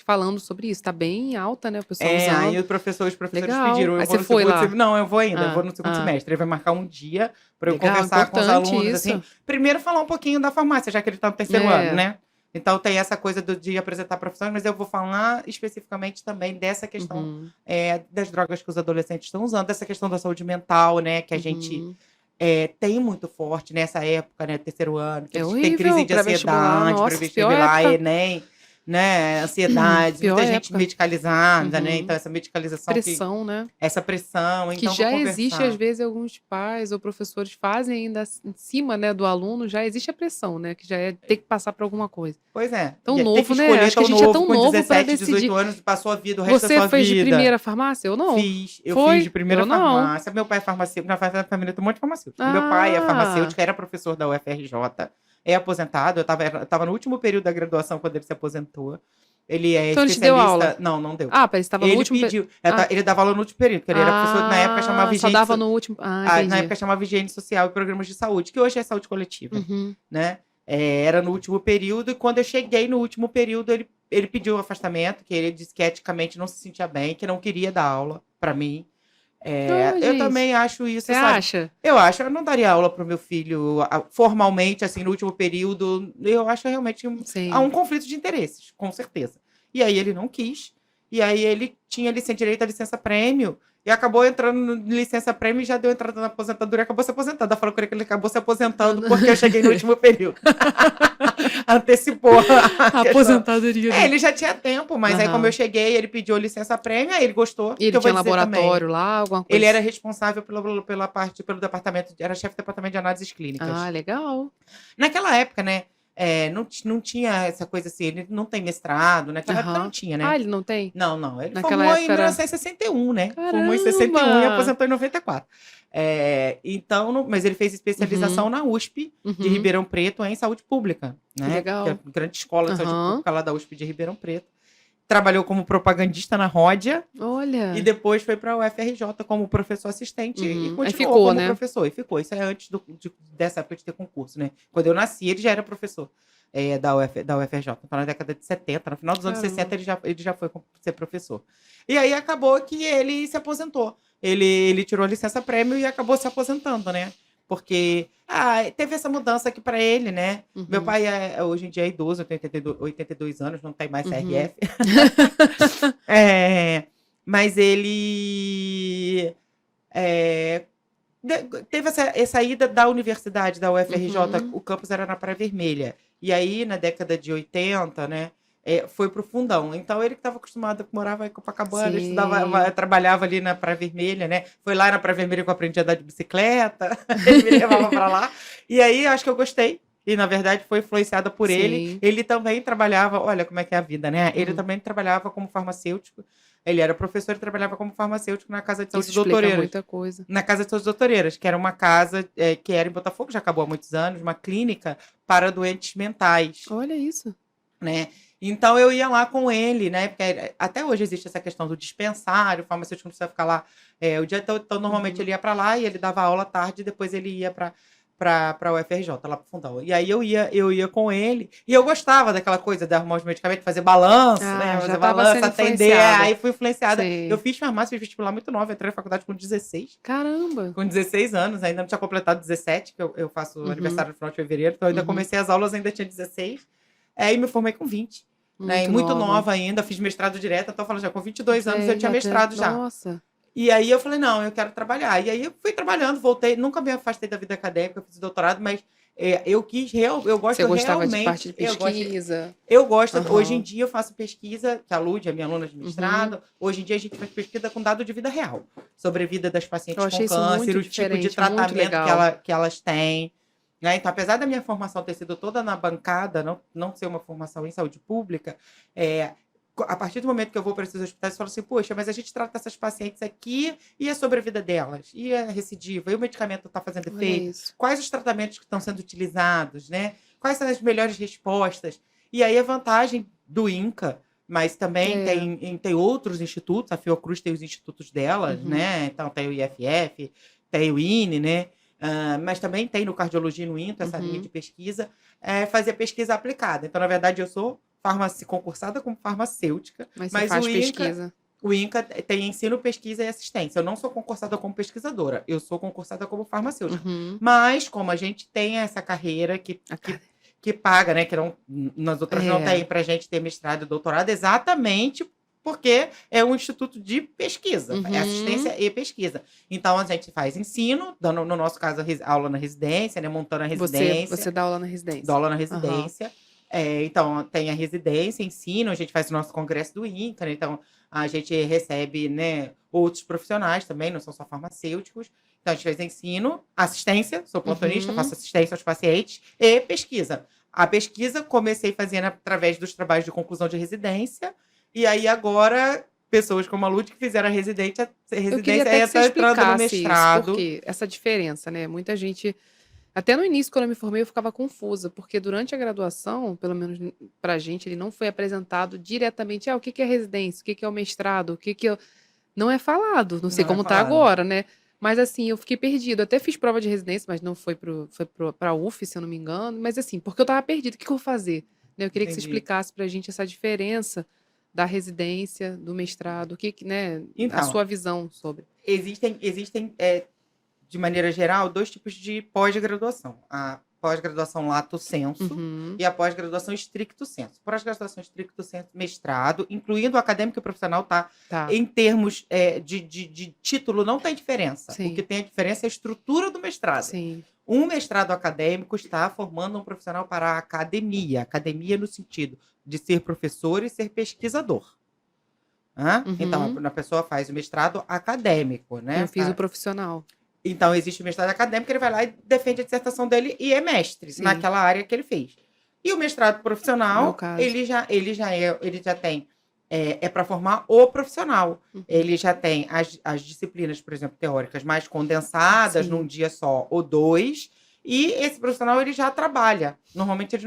falando sobre isso. Tá bem alta, né? O pessoal Aí usando. os professores Legal. pediram, eu Aí vou você no foi segundo lá. semestre. Não, eu vou ainda, eu vou Ah, no segundo ah. semestre. Ele vai marcar um dia para eu Legal, conversar com os importante alunos, isso. assim. Primeiro falar um pouquinho da farmácia, já que ele está no terceiro ano, né? Então tem essa coisa de apresentar profissões, mas eu vou falar especificamente também dessa questão Uhum, das drogas que os adolescentes estão usando, dessa questão da saúde mental, né? Que a gente uhum. tem muito forte nessa época, né? Terceiro ano, que a É gente tem crise horrível, de pré-vestibular. ansiedade, Nossa, pior pré-vestibular, época. Enem, né? Ansiedade, Pior muita gente época. medicalizada, né? Uhum. Então essa medicalização Pressão, né? essa pressão, Que então vou já existe, às conversar. vezes, alguns pais ou professores fazem ainda em cima, né, do aluno, já existe a pressão, né? Que já é ter que passar por alguma coisa. Pois é. Tão E tem que novo, né? escolher Acho que a tão gente é novo, tão com novo para 17, 18 decidir. anos, e passou a vida, o resto da Você sua fez de vida. primeira farmácia? Eu não. Eu fiz de Foi? primeira Eu não. farmácia. Meu pai é farmacêutico, na família tem um monte de farmacêutico. Meu pai é Ah, farmacêutico, era professor da UFRJ, é aposentado. Eu tava no último período da graduação quando ele se aposentou. Ele é então ele te deu aula? especialista. Não, não deu. Ah, ele estava no Ele último. pediu. Ah, Ele dava aula no último período, porque ele era professor, na época chamava só higiene, dava no último. Ah, na entendi. época chamava higiene social e programas de saúde, que hoje é saúde coletiva, Uhum. né? Era no último período, e quando eu cheguei no último período, ele pediu um afastamento, que ele disse que eticamente não se sentia bem, que não queria dar aula para mim. Ah, Eu gente. também acho isso, Você sabe? acha? Eu não daria aula para o meu filho formalmente, assim, no último período. Eu acho realmente há Sim. um conflito de interesses, com certeza. E aí ele não quis, e aí ele tinha direito à licença-prêmio, e acabou entrando em licença-prêmio e já deu entrada na aposentadoria e acabou se aposentando. Ela falou que ele acabou se aposentando porque eu cheguei no último período. Antecipou A questão. aposentadoria dele. Ele já tinha tempo, mas aí como eu cheguei, ele pediu licença-prêmio, aí ele gostou. E ele que eu vou tinha dizer laboratório também. lá, alguma Ele coisa? era responsável pelo departamento, era chefe do departamento de análises clínicas. Ah, legal. Naquela época, né? Não tinha essa coisa assim, ele não tem mestrado, naquela época não tinha, né? Ah, ele não tem? Não. Ele Naquela formou em época era. 1961, né? Formou em Caramba! 61 e aposentou em 94. Então, mas ele fez especialização na USP de Uhum. Ribeirão Preto em saúde pública, Que né? legal. Que é a grande escola de saúde Aham. pública lá da USP de Ribeirão Preto. Trabalhou como propagandista na Ródia Olha. e depois foi para a UFRJ como professor assistente e Aí continuou ficou, como né? professor. E ficou. Isso é antes dessa época de ter concurso, né? Quando eu nasci, ele já era professor da UFRJ. Então, na década de 70, no final dos anos Caramba. 60, ele já foi ser professor. E aí acabou que ele se aposentou. Ele tirou a licença-prêmio e acabou se aposentando, né? Porque teve essa mudança aqui para ele, né? Uhum. Meu pai hoje em dia é idoso, tem 82 anos, não tem mais CRF. Mas ele teve essa ida da universidade, da UFRJ, o campus era na Praia Vermelha. E aí, na década de 80, né? Foi pro Fundão. Então, ele que estava acostumado, morava em Copacabana, estudava, trabalhava ali na Praia Vermelha, né? Foi lá na Praia Vermelha que eu aprendi a andar de bicicleta. Ele me levava para lá. E aí, acho que eu gostei. E, na verdade, foi influenciada por ele. Ele também trabalhava... Olha como é que é a vida, né? Ele também trabalhava como farmacêutico. Ele era professor e trabalhava como farmacêutico na Casa de Saúde Doutoreiras. Muita coisa. Na Casa de Saúde Doutoreiras, que era uma casa que era em Botafogo, já acabou há muitos anos, uma clínica para doentes mentais. Olha isso. Né? Então, eu ia lá com ele, né? Porque até hoje existe essa questão do dispensário, o farmacêutico não precisa ficar lá o dia todo. Então, normalmente ele ia para lá e ele dava aula à tarde e depois ele ia para a UFRJ, lá para o Fundão. E aí eu ia com ele, e eu gostava daquela coisa de arrumar os medicamentos, fazer balanço, né? Fazer balanço, atender. Aí fui influenciada. Eu fiz farmácia, fiz vestibular muito nova, entrei na faculdade com 16. Caramba! Com 16 anos, ainda não tinha completado 17, que eu faço aniversário no final de fevereiro, então eu ainda comecei as aulas, ainda tinha 16. E me formei com 20. Muito nova ainda, fiz mestrado direto, então falando já com 22 anos eu tinha mestrado já. Nossa! E aí eu falei, não, eu quero trabalhar. E aí eu fui trabalhando, voltei, nunca me afastei da vida acadêmica, fiz doutorado, mas eu gosto Você gostava realmente... de parte de pesquisa? Eu gosto, hoje em dia eu faço pesquisa, que a Lud é minha aluna de mestrado, hoje em dia a gente faz pesquisa com dado de vida real, sobre a vida das pacientes com câncer, o tipo de tratamento que elas têm. Né? Então, apesar da minha formação ter sido toda na bancada, não ser uma formação em saúde pública, a partir do momento que eu vou para esses hospitais, eu falo assim, poxa, mas a gente trata essas pacientes aqui e é sobre a vida delas, e a recidiva, e o medicamento está fazendo Olha efeito, isso. quais os tratamentos que estão sendo utilizados, né? Quais são as melhores respostas. E aí a vantagem do INCA, mas também É. tem outros institutos, a Fiocruz tem os institutos delas, Uhum. né? Então tem o IFF, tem o INE, né? Mas também tem no Cardiologia e no INTO essa linha de pesquisa, fazer pesquisa aplicada. Então, na verdade, eu sou concursada como farmacêutica, Mas você mas faz pesquisa. o INCA tem ensino, pesquisa e assistência. Eu não sou concursada como pesquisadora, eu sou concursada como farmacêutica. Uhum. Mas, como a gente tem essa carreira que paga, né? Que nas outras não tem pra gente ter mestrado e doutorado, exatamente porque é um instituto de pesquisa, é assistência e pesquisa. Então, a gente faz ensino, dando, no nosso caso, aula na residência, né? Montando a residência. Você dá aula na residência. Dou aula na residência. Então, tem a residência, ensino, a gente faz o nosso congresso do INCA, né? Então, a gente recebe, né, outros profissionais também, não são só farmacêuticos. Então, a gente faz ensino, assistência, sou plantonista, faço assistência aos pacientes, e pesquisa. A pesquisa comecei fazendo através dos trabalhos de conclusão de residência, e aí agora pessoas como a Lud que fizeram a residência Eu queria até que você entrando no explicasse mestrado. isso, porque essa diferença, né? Muita gente, até no início, quando eu me formei, eu ficava confusa, porque durante a graduação, pelo menos pra gente, ele não foi apresentado diretamente, o que é residência, o que é o mestrado, não é falado, não sei Não é como tá falado. agora, né? Mas assim, eu fiquei perdida. Eu até fiz prova de residência, mas não foi pra UF, se eu não me engano. Mas assim, porque eu tava perdida, o que eu vou fazer? Né, eu queria que você Entendi. explicasse pra gente essa diferença da residência, do mestrado, né, a Então, sua visão sobre. Existem, de maneira geral, 2 tipos de pós-graduação. A pós-graduação lato sensu e a pós-graduação stricto sensu. Pós-graduação stricto sensu, mestrado, incluindo o acadêmico e o profissional, tá? Em termos de título, não tem diferença. Sim. O que tem a diferença é a estrutura do mestrado. Sim. Um mestrado acadêmico está formando um profissional para a academia. Academia no sentido de ser professor e ser pesquisador. Então, a pessoa faz o mestrado acadêmico, né? Eu fiz o profissional. Então, existe o mestrado acadêmico, ele vai lá e defende a dissertação dele e é mestre naquela área que ele fez. E o mestrado profissional, ele já tem, para formar o profissional. Ele já tem as disciplinas, por exemplo, teóricas mais condensadas num dia só ou 2, e esse profissional, ele já trabalha. Normalmente,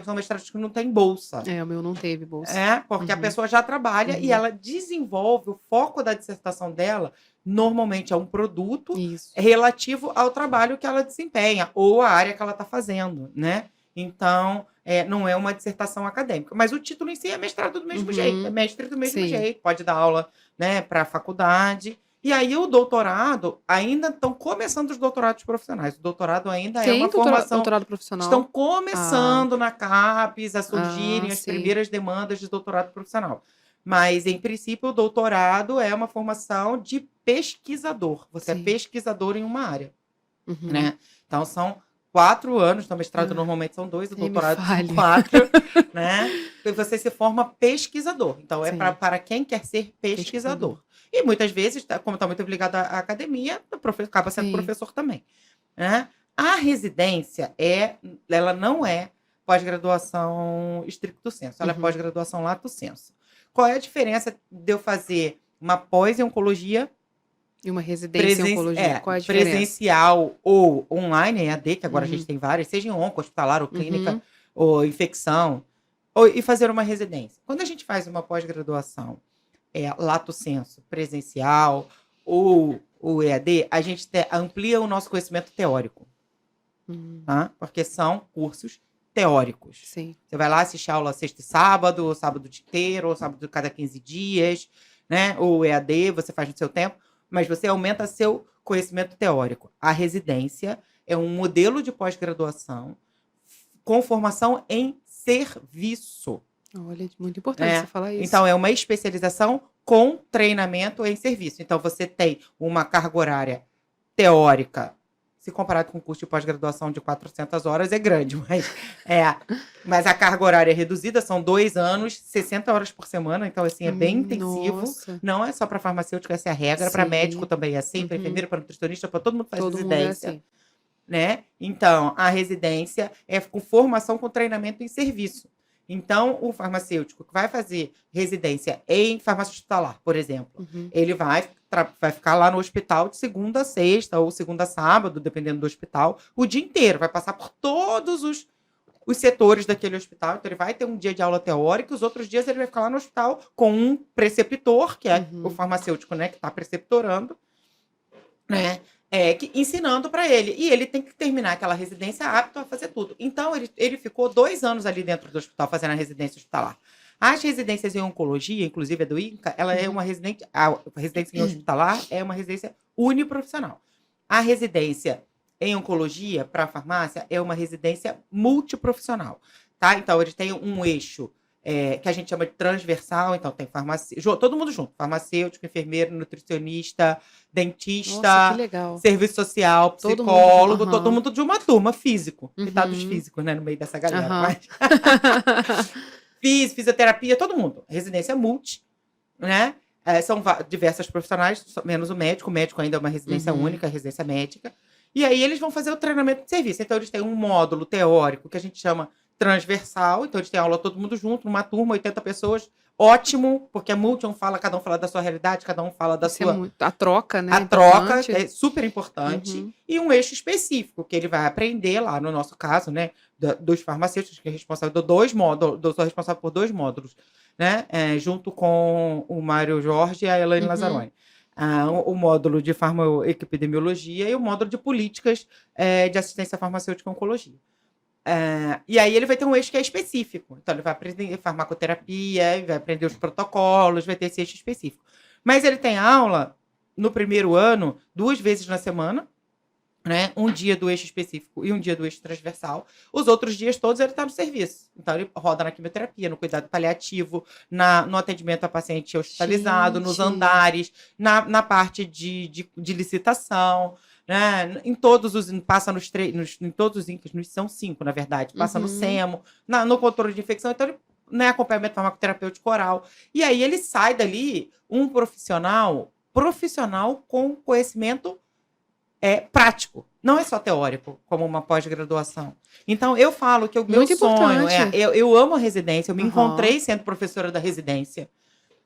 são mestrados que não tem bolsa. O meu não teve bolsa. Porque a pessoa já trabalha e ela desenvolve o foco da dissertação dela, normalmente é um produto relativo ao trabalho que ela desempenha ou a área que ela está fazendo, né? Então, não é uma dissertação acadêmica. Mas o título em si é mestrado do mesmo jeito, é mestre do mesmo jeito. Pode dar aula, né, para a faculdade. E aí o doutorado, ainda estão começando os doutorados profissionais. O doutorado ainda é uma formação... doutorado profissional? Estão começando na CAPES a surgirem as primeiras demandas de doutorado profissional. Mas, em princípio, o doutorado é uma formação de pesquisador. Você é pesquisador em uma área. Né? Então, são 4 anos. Então, o mestrado normalmente são 2, o doutorado são 4. Né? E você se forma pesquisador. Então, é para quem quer ser pesquisador. E, muitas vezes, como está muito ligado à academia, acaba sendo professor também. Né? A residência, ela não é pós-graduação stricto sensu. Ela é pós-graduação lato sensu. Qual é a diferença de eu fazer uma pós em oncologia e uma residência em oncologia? Qual é a diferença? Presencial ou online, EAD, que agora a gente tem várias, seja em onco, hospitalar, ou clínica, ou infecção, e fazer uma residência. Quando a gente faz uma pós-graduação lato sensu, presencial ou EAD, a gente amplia o nosso conhecimento teórico. Tá? Porque são cursos teóricos. Sim. Você vai lá assistir aula sexta e sábado, ou sábado inteiro, ou sábado cada 15 dias, né? Ou EAD, você faz no seu tempo, mas você aumenta seu conhecimento teórico. A residência é um modelo de pós-graduação com formação em serviço. Olha, muito importante você falar isso. Então, é uma especialização com treinamento em serviço. Então, você tem uma carga horária teórica, se comparado com o curso de pós-graduação de 400 horas, é grande, mas a carga horária é reduzida, são 2 anos, 60 horas por semana, então, assim, é bem intensivo. Nossa. Não é só para farmacêutico, essa é a regra, para médico também é assim, para enfermeiro, para nutricionista, para todo mundo faz residência. né? Então, a residência é com formação com treinamento em serviço. Então, o farmacêutico que vai fazer residência em farmácia hospitalar, por exemplo, ele vai ficar lá no hospital de segunda a sexta ou segunda a sábado, dependendo do hospital, o dia inteiro. Vai passar por todos os setores daquele hospital. Então, ele vai ter um dia de aula teórica, os outros dias ele vai ficar lá no hospital com um preceptor, que é o farmacêutico, né, que está preceptorando, né? Ensinando para ele. E ele tem que terminar aquela residência apto a fazer tudo. Então, ele ficou 2 anos ali dentro do hospital fazendo a residência hospitalar. As residências em oncologia, inclusive a do INCA, ela é uma residência. A residência em hospitalar é uma residência uniprofissional. A residência em oncologia para a farmácia é uma residência multiprofissional. Tá? Então, eles têm um eixo que a gente chama de transversal, então tem todo mundo junto, farmacêutico, enfermeiro, nutricionista, dentista, Nossa, que legal. serviço social, Todo psicólogo, mundo, todo mundo de uma turma, físico, coitados físicos, né, no meio dessa galera, mas... fisioterapia, todo mundo, residência multi, né, são diversas profissionais, menos o médico ainda é uma residência única, residência médica, e aí eles vão fazer o treinamento de serviço, então eles têm um módulo teórico que a gente chama transversal, então eles têm aula todo mundo junto, numa turma, 80 pessoas, ótimo, porque é multi, cada um fala da sua realidade, cada um fala da sua... a troca, né? A troca, que é super importante, e um eixo específico, que ele vai aprender lá, no nosso caso, né, dos farmacêuticos, que é responsável por 2 módulos, eu sou responsável por 2 módulos, né, junto com o Mário Jorge e a Elaine Lazzaroni. O módulo de farmacoepidemiologia e o módulo de políticas de assistência farmacêutica e oncologia. E aí ele vai ter um eixo que é específico. Então, ele vai aprender farmacoterapia, vai aprender os protocolos, vai ter esse eixo específico. Mas ele tem aula, no primeiro ano, 2 vezes na semana, né? Um dia do eixo específico e um dia do eixo transversal. Os outros dias todos ele está no serviço. Então, ele roda na quimioterapia, no cuidado paliativo, no atendimento a paciente hospitalizado, nos andares, na parte de licitação, né? Em todos os em todos os INCAs, são 5, na verdade, passa no SEMO, no controle de infecção, então ele, né, acompanhamento farmacoterapêutico oral. E aí ele sai dali um profissional com conhecimento prático. Não é só teórico, como uma pós-graduação. Então, eu falo que o meu sonho eu amo a residência, eu me encontrei sendo professora da residência.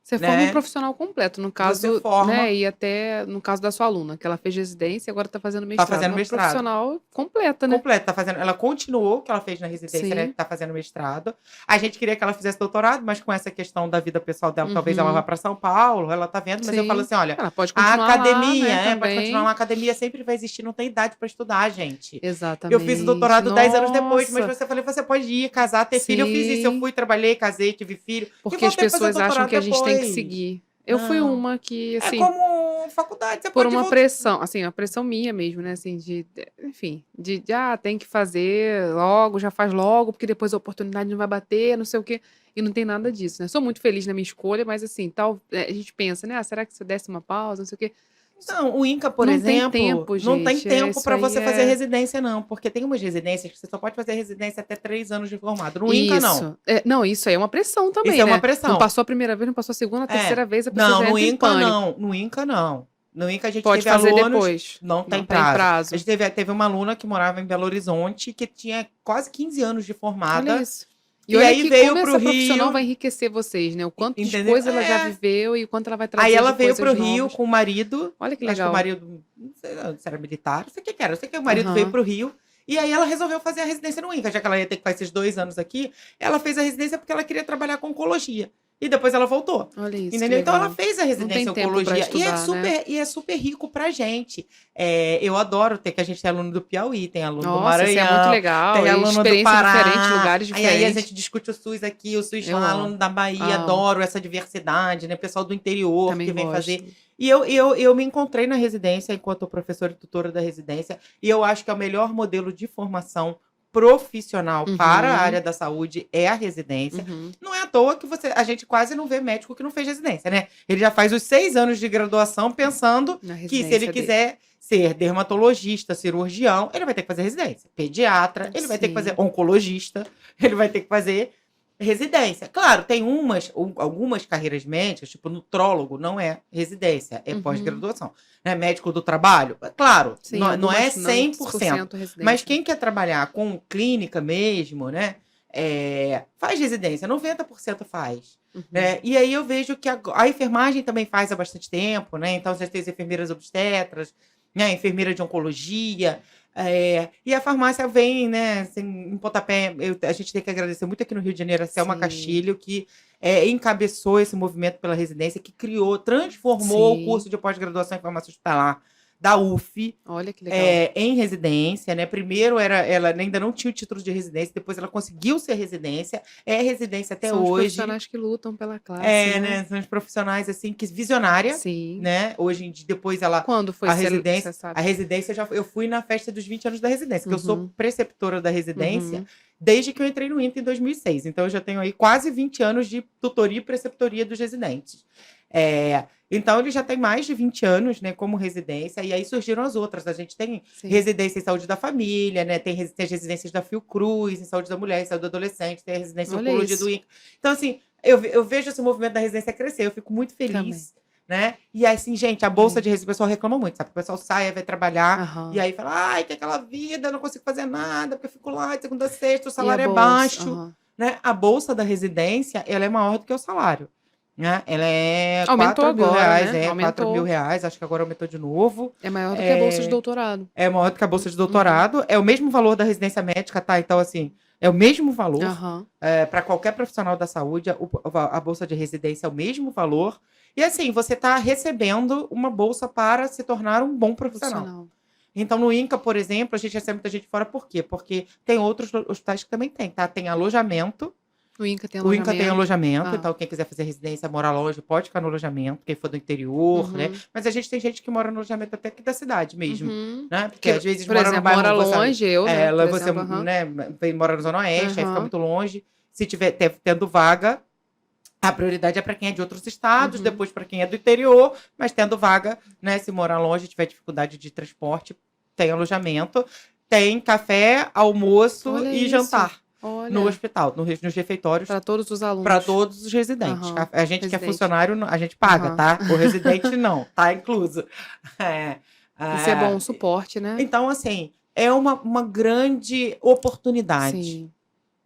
Você forma um profissional completo, no caso, né? E até no caso da sua aluna, que ela fez residência e agora está fazendo mestrado. Está fazendo mestrado. Profissional completa, né? Completa, ela continuou o que ela fez na residência, né? Está fazendo mestrado. A gente queria que ela fizesse doutorado, mas com essa questão da vida pessoal dela, talvez ela vá para São Paulo, ela está vendo, mas eu falo assim, olha, ela pode continuar a academia, lá, né, pode continuar lá, a academia sempre vai existir, não tem idade para estudar, gente. Exatamente. Eu fiz o doutorado 10 anos depois, mas você pode ir, casar, ter filho. Eu fiz isso, eu fui, trabalhei, casei, tive filho. Porque as pessoas acham que a gente tem que seguir. Eu fui uma que, assim... É como faculdade, você por pode uma pressão, assim, uma pressão minha mesmo, né, assim, enfim, tem que fazer logo, já faz logo, porque depois a oportunidade não vai bater, não sei o quê, e não tem nada disso, né. Sou muito feliz na minha escolha, mas assim, a gente pensa, né, será que se eu desse uma pausa, não sei o quê. Não, o INCA, por exemplo, não tem tempo para você fazer residência, não. Porque tem umas residências que você só pode fazer residência até 3 anos de formado. No INCA, não. Não, isso aí é uma pressão também, isso é uma pressão. Não passou a primeira vez, não passou a segunda, a terceira vez, a pessoa já entra em pânico. Não, no INCA, não. No INCA, a gente pode teve fazer alunos... depois. Não tem prazo. A gente teve uma aluna que morava em Belo Horizonte, que tinha quase 15 anos de formada. Olha isso. E olha aí veio como essa profissional vai enriquecer vocês, né? O quanto de coisa ela já viveu e o quanto ela vai trazer. Aí ela veio pro Rio com o marido. Olha que legal. Acho que o marido, não sei se era militar, não sei o que era. Eu sei que o marido veio pro Rio. E aí ela resolveu fazer a residência no INCA, já que ela ia ter que fazer esses 2 anos aqui. Ela fez a residência porque ela queria trabalhar com oncologia. E depois ela voltou. Olha isso. Entendeu? Então ela fez a residência em oncologia. Estudar, e é super rico pra gente. Eu adoro ter que a gente tem aluno do Piauí, tem aluno do Nossa, Maranhão. Isso é muito legal. Tem aluno do Pará. Diferentes, lugares diferentes. Aí a gente discute o SUS aqui, o SUS lá, aluno da Bahia, adoro essa diversidade, né? Pessoal do interior também que vem gosto. fazer. E eu me encontrei na residência enquanto professora e tutora da residência. E eu acho que é o melhor modelo de formação profissional para a área da saúde é a residência. Não é à toa que a gente quase não vê médico que não fez residência, né? Ele já faz os 6 anos de graduação pensando que se ele quiser ser dermatologista, cirurgião, ele vai ter que fazer residência. Pediatra, ele vai ter que fazer oncologista, ele vai ter que fazer Residência. Claro, tem algumas carreiras médicas, tipo nutrólogo, não é residência, é Uhum. pós-graduação. Né? Médico do trabalho, claro, Sim, não é algumas não 100%. 100% Mas residência. quem quer trabalhar com clínica mesmo, né? Faz residência, 90% faz. Uhum. E aí eu vejo que a enfermagem também faz há bastante tempo, né? Então já tem as enfermeiras obstetras, né? Enfermeira de oncologia. E a farmácia vem, né, assim, em pontapé. A gente tem que agradecer muito aqui no Rio de Janeiro a Selma Sim, Castilho, que encabeçou esse movimento pela residência, que transformou o sim. curso de pós-graduação em farmácia hospitalar da UF Olha que legal. em residência, né? Primeiro ela ainda não tinha o título de residência, depois ela conseguiu ser residência, é residência até São os hoje. profissionais que lutam pela classe, né? Né? São os profissionais assim que visionária, Sim. né? Hoje em dia, depois ela Quando foi, a você residência, a sabe? residência eu fui na festa dos 20 anos da residência, que eu sou Uhum, preceptora da residência uhum. desde que eu entrei no INTA em 2006. Então eu já tenho aí quase 20 anos de tutoria e preceptoria dos residentes. Então ele já tem mais de 20 anos, né, como residência, e aí surgiram as outras. A gente tem Sim. residência em saúde da família, né? Tem as residências da Fiocruz, em saúde da mulher, em saúde do adolescente, tem a residência em Olha oncologia do isso. INCA. Então, assim, eu vejo esse movimento da residência crescer, eu fico muito Também. feliz, né? E assim, gente, a bolsa Também. de residência, o pessoal reclama muito, sabe? O pessoal sai, vai trabalhar, e Aham. aí fala, ai, que aquela vida, eu não consigo fazer nada, porque eu fico lá de segunda a sexta, o E a salário é bolsa? baixo, Aham. né? A bolsa da residência, ela é maior do que o salário. Né? Ela é Aumentou 4 mil agora, reais, né? 4 mil Aumentou. reais, acho que agora aumentou de novo. É maior do que a bolsa de É, doutorado. é maior do que a bolsa de Uhum. doutorado, é o mesmo valor da residência médica, tá? Então, assim, é o mesmo valor. Aham. Para qualquer profissional da saúde, a bolsa de residência é o mesmo valor. E assim, você está recebendo uma bolsa para se tornar um bom profissional. Profissional. Então, no INCA, por exemplo, a gente recebe muita gente fora, por quê? Porque tem outros hospitais que também tem, tá? Tem alojamento. O INCA tem O INCA tem alojamento. alojamento, Ah. então quem quiser fazer residência, morar longe, pode ficar no alojamento, quem for do interior, né? Uhum. Mas a gente tem gente que mora no alojamento até aqui da cidade mesmo, Uhum. né? Porque Que, às vezes por mora no exemplo, mora bairro, longe, eu, né? Por você, exemplo, aham. né, mora na Zona Oeste, aí fica Aham. muito longe. Se tiver tendo vaga, a prioridade é para quem é de outros estados, Uhum. depois para quem é do interior, mas tendo vaga, né? Se morar longe, tiver dificuldade de transporte, tem alojamento, tem café, almoço Olha e isso. jantar no Olha. hospital, nos refeitórios Para todos os para alunos. todos os residentes. Aham. A gente que é Residente. funcionário, a gente paga, Aham. tá? O residente não, tá incluso. É, Isso é bom, ah, um suporte, né? então, assim, é uma grande oportunidade, Sim.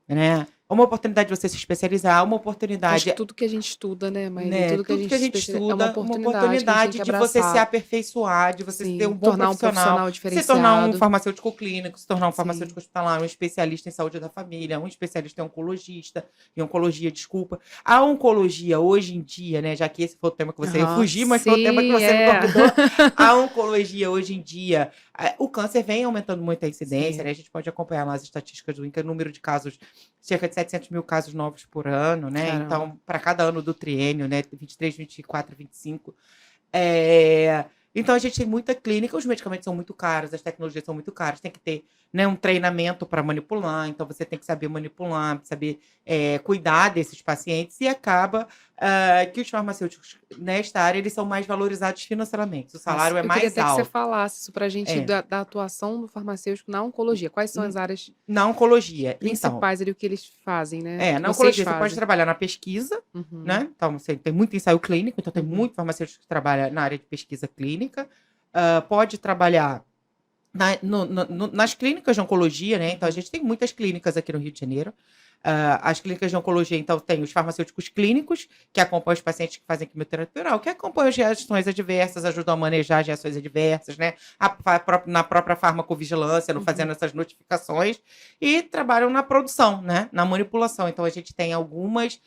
né? Uma oportunidade de você se especializar, uma Acho que oportunidade, tudo que a gente estuda, né, Maíli? né? Tudo que a Tudo que gente a gente especializa é uma estuda, uma oportunidade que a gente tem oportunidade que de você se abraçar. aperfeiçoar, de você ser um Sim. bom Tornar um profissional, profissional se tornar um diferenciado. farmacêutico clínico, se tornar um Sim. farmacêutico hospitalar, um especialista em saúde da família, um especialista em oncologia, desculpa. A oncologia, hoje em dia, né, já que esse foi o tema que você, eu Aham. fugi, mas foi o tema que Sim, você me é. convidou, a oncologia hoje em dia, o câncer vem aumentando muito a incidência, né? Sim. A gente pode acompanhar lá as estatísticas do INCA, número de casos, cerca de 700 mil casos novos por ano, né? Caramba. Então, para cada ano do triênio, né? 23, 24, 25. É... Então, a gente tem muita clínica, os medicamentos são muito caros, as tecnologias são muito caras, tem que ter, né, um treinamento para manipular, então você tem que saber manipular, saber cuidar desses pacientes, e acaba que os farmacêuticos nesta área eles são mais valorizados financeiramente, o salário é Eu queria mais até que você alto. falasse isso pra gente É. da atuação do farmacêutico na oncologia. Quais são as áreas Na oncologia, então, principais ali, o que eles fazem, né? Que na vocês oncologia você pode fazem. trabalhar na pesquisa, Uhum. né? Então, você tem muito ensaio clínico, então tem Uhum. muito farmacêutico que trabalha na área de pesquisa clínica. Pode trabalhar nas clínicas de oncologia, né? Então, a Uhum. gente tem muitas clínicas aqui no Rio de Janeiro. As clínicas de oncologia, então, tem os farmacêuticos clínicos, que acompanham os pacientes que fazem quimioterapia oral, que acompanham as reações adversas, ajudam a manejar as reações adversas, né? Na própria farmacovigilância, não fazendo Uhum. essas notificações, e trabalham na produção, né? Na manipulação. Então, a gente tem algumas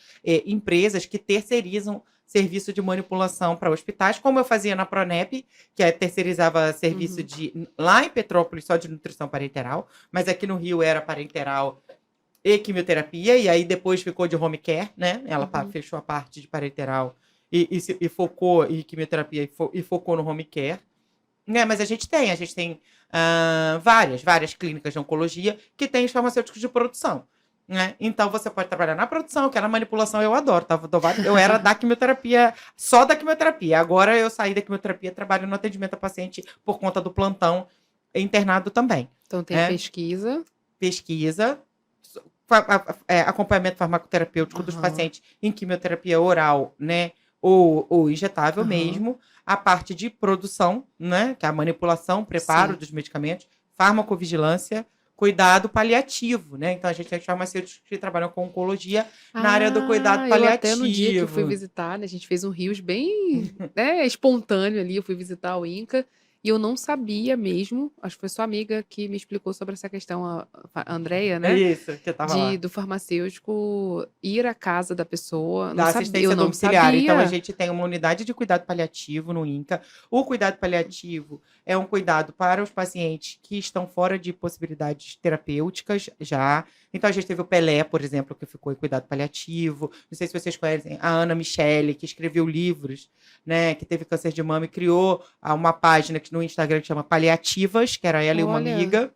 empresas que terceirizam serviço de manipulação para hospitais, como eu fazia na Pronep, que terceirizava serviço Uhum. lá em Petrópolis, só de nutrição parenteral, mas aqui no Rio era parenteral e quimioterapia, e aí depois ficou de home care, né? Ela Uhum. fechou a parte de parenteral e focou em quimioterapia e focou no home care. Né? Mas a gente tem várias clínicas de oncologia que têm os farmacêuticos de produção. Né? Então você pode trabalhar na produção, que é na manipulação, eu adoro. Eu era da quimioterapia, só da quimioterapia. Agora eu saí da quimioterapia, trabalho no atendimento a paciente por conta do plantão internado também. Então tem a Né? pesquisa. Pesquisa, acompanhamento farmacoterapêutico dos Aham. pacientes em quimioterapia oral, né? Ou injetável Aham. mesmo. A parte de produção, né? Que é a manipulação, preparo Sim. dos medicamentos, farmacovigilância, cuidado paliativo, né? Então, a gente tem farmacêuticos que trabalham com oncologia na área do cuidado Eu até no dia que eu fui paliativo. visitar, né, a gente fez um rios bem, né, espontâneo ali, eu fui visitar o INCA, e eu não sabia mesmo, acho que foi sua amiga que me explicou sobre essa questão, a Andrea, É né, isso, que eu tava lá. do farmacêutico ir à casa da pessoa, não Da sabia, eu assistência não domiciliar. Então, a sabia. gente tem uma unidade de cuidado paliativo no INCA. O cuidado paliativo é um cuidado para os pacientes que estão fora de possibilidades terapêuticas já. Então, a gente teve o Pelé, por exemplo, que ficou em cuidado paliativo. Não sei se vocês conhecem a Ana Michele, que escreveu livros, né, que teve câncer de mama e criou uma página no Instagram que chama Paliativas, que era ela e uma Olha. amiga.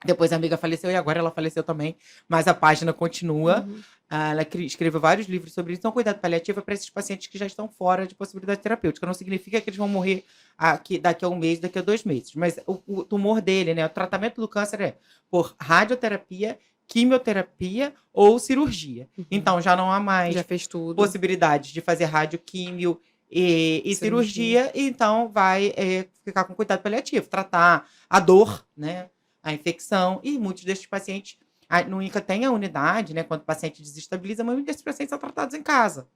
Depois a amiga faleceu e agora ela faleceu também, mas a página continua. Uhum. Ela escreveu vários livros sobre isso. Então, cuidado paliativo é para esses pacientes que já estão fora de possibilidade terapêutica. Não significa que eles vão morrer daqui a um mês, daqui a 2 meses. Mas o tumor dele, né? O tratamento do câncer é por radioterapia, quimioterapia ou cirurgia. Uhum. Então, já não há mais Já fez tudo. possibilidade de fazer radioquímio e cirurgia. Então, vai ficar com cuidado paliativo. Tratar a dor, né? A infecção, e muitos desses pacientes, no INCA tem a unidade, né, quando o paciente desestabiliza, muitos desses pacientes são tratados em casa.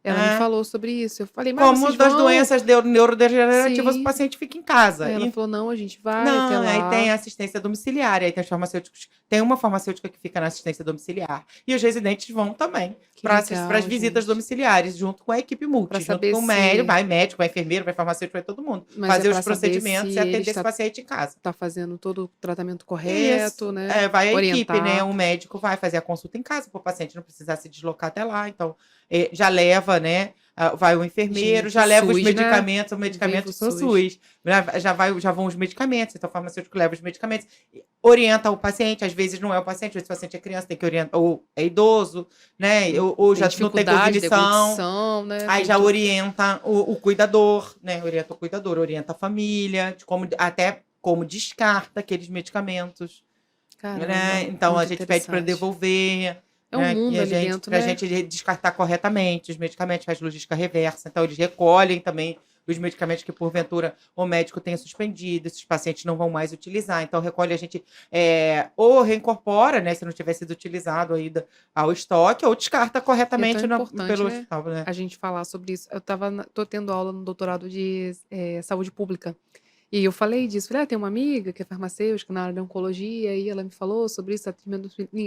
Ela me falou sobre isso, eu falei, mas Como vocês das vão? doenças neurodegenerativas, Sim. o paciente fica em casa. Ela E falou, não, a gente vai até não, aí lá. tem a assistência domiciliar, aí tem os farmacêuticos, tem uma farmacêutica que fica na assistência domiciliar, e os residentes vão também Que para legal, as visitas gente. domiciliares, junto com a equipe multi, Pra junto saber com o médico, se- vai médico, vai enfermeiro, vai farmacêutico, vai todo mundo, Mas fazer é os pra saber procedimentos se e atender ele esse paciente em casa. tá fazendo todo o tratamento correto, Isso. né? Vai a Orientar. equipe, né? O médico vai fazer a consulta em casa para o paciente não precisar se deslocar até lá. Então, já leva, né? Vai o enfermeiro, Gente, já leva os SUS, né? medicamentos, os medicamentos Viva o do SUS. Já vão os medicamentos, então o farmacêutico leva os medicamentos, orienta o paciente, às vezes não é o paciente, às vezes o paciente é criança, tem que orientar, ou é idoso, né? Ou já não tem cognição, né? aí já orienta o cuidador, né? Orienta o cuidador, orienta a família, de até como descarta aqueles medicamentos. Caramba, Né? Então, a muito gente pede para interessante. devolver. É um né? mundo ali dentro, Pra né? gente descartar corretamente os medicamentos, faz logística reversa. Então, eles recolhem também os medicamentos que, porventura, o médico tenha suspendido, esses pacientes não vão mais utilizar. Então, recolhe, a gente ou reincorpora, né? Se não tiver sido utilizado ainda ao estoque, ou descarta corretamente pelo né? hospital. Né? A gente falar sobre isso. Tô tendo aula no doutorado de saúde pública. E eu falei disso. Falei, tem uma amiga que é farmacêutica na área da oncologia, e ela me falou sobre isso.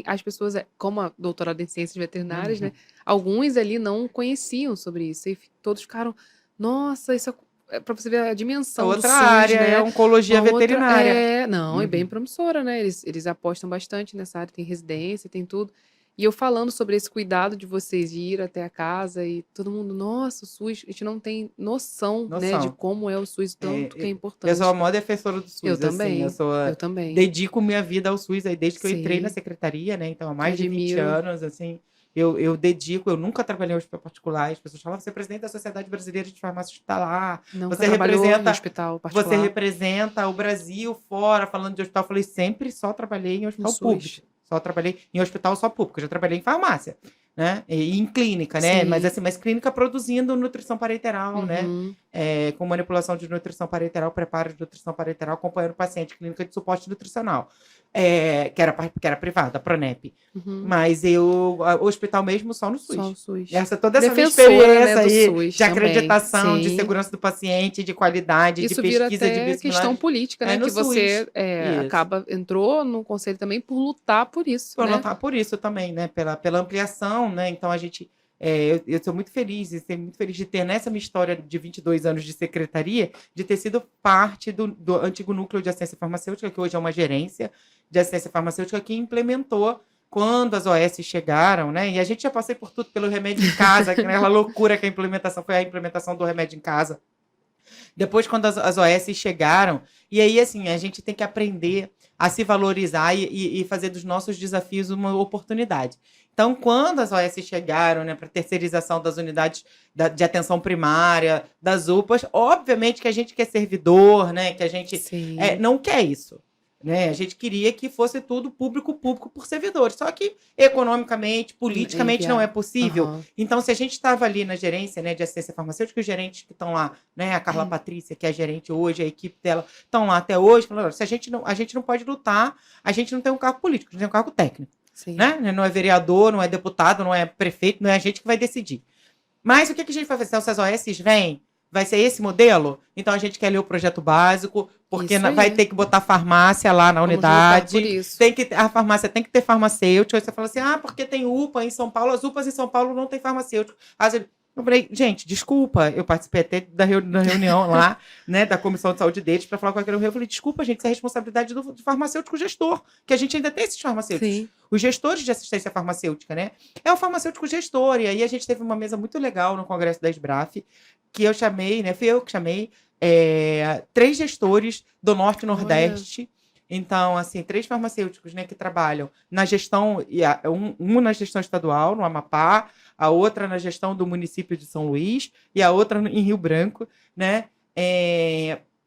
As pessoas, como a doutorada em ciências veterinárias, né? Alguns ali não conheciam sobre isso. E todos ficaram, nossa, isso é pra você ver a dimensão do Outra SUS, área né? é oncologia veterinária. É bem promissora, né? Eles apostam bastante nessa área, tem residência, tem tudo. E eu falando sobre esse cuidado de vocês de ir até a casa e todo mundo, nossa, o SUS, a gente não tem noção, né, de como é o SUS, tanto que é importante. Eu sou a maior defensora do SUS. Eu também, eu também. Dedico minha vida ao SUS aí desde que eu entrei na Sim. secretaria, né? Então, há mais de 20 Admiro. anos, assim, eu dedico, eu nunca trabalhei em hospital particular. As pessoas falam, você é presidente da Sociedade Brasileira de Farmácia Hospitalar. Nunca Você trabalhou em representa, hospital particular. você representa o Brasil fora, falando de hospital. Eu falei, sempre só trabalhei em hospital No público. SUS. Só trabalhei em hospital só público. Eu já trabalhei em farmácia, né? E em clínica, né? Sim. Mas clínica produzindo nutrição parenteral, né? Com manipulação de nutrição parenteral, preparo de nutrição parenteral, acompanhando o paciente, clínica de suporte nutricional, que era privada, a Pronep. Mas o hospital mesmo só no SUS. Só o SUS. Toda essa minha Defensora, experiência né, do aí SUS de acreditação, também. de Sim. segurança do paciente, de qualidade, Isso de vira pesquisa de até biosimilares. questão política, né? No Que você SUS. entrou no conselho também por lutar por isso, Por né? lutar por isso também, né? Pela ampliação, né? Então, a gente... eu sou muito feliz, de ter nessa minha história de 22 anos de secretaria, de ter sido parte do antigo núcleo de assistência farmacêutica, que hoje é uma gerência de assistência farmacêutica, que implementou quando as OS chegaram, né? E a gente já passei por tudo pelo remédio em casa, aquela loucura que foi a implementação do remédio em casa. Depois, quando as OS chegaram, e aí, assim, a gente tem que aprender a se valorizar e fazer dos nossos desafios uma oportunidade. Então, quando as OS chegaram, né, para terceirização das unidades de atenção primária, das UPAs, obviamente que a gente que é servidor, né, que a gente não quer isso. né? A gente queria que fosse tudo público por servidores. Só que economicamente, É politicamente não é inviável. possível. Aham. Então, se a gente estava ali na gerência, né, de assistência farmacêutica, os gerentes que estão lá, né, a Carla Patrícia, que é a gerente hoje, a equipe dela, estão lá até hoje, falando, se a gente não pode lutar, a gente não tem um cargo político, a gente tem um cargo técnico, Sim. né? Não é vereador, não é deputado, não é prefeito, não é a gente que vai decidir. Mas o que a gente vai fazer? Então, se as OS vêm, vai ser esse modelo? Então a gente quer ler o projeto básico, porque Isso aí. vai ter que botar farmácia lá na Vamos lutar unidade. por isso. A farmácia tem que ter farmacêutico. Aí você fala assim, porque tem UPA em São Paulo, as UPAs em São Paulo não tem farmacêutico. Eu falei, gente, desculpa, eu participei até da reunião lá, né, da comissão de saúde deles, para falar com aquele. Eu falei, desculpa, gente, isso é responsabilidade do farmacêutico gestor, que a gente ainda tem esses farmacêuticos. Sim. Os gestores de assistência farmacêutica, né? É o farmacêutico gestor. E aí a gente teve uma mesa muito legal no Congresso da SBRAF, que eu chamei, né? Fui eu que chamei 3 gestores do Norte e Nordeste. Então, assim, 3 farmacêuticos, né, que trabalham na gestão, um na gestão estadual, no Amapá, a outra na gestão do município de São Luís e a outra em Rio Branco, né?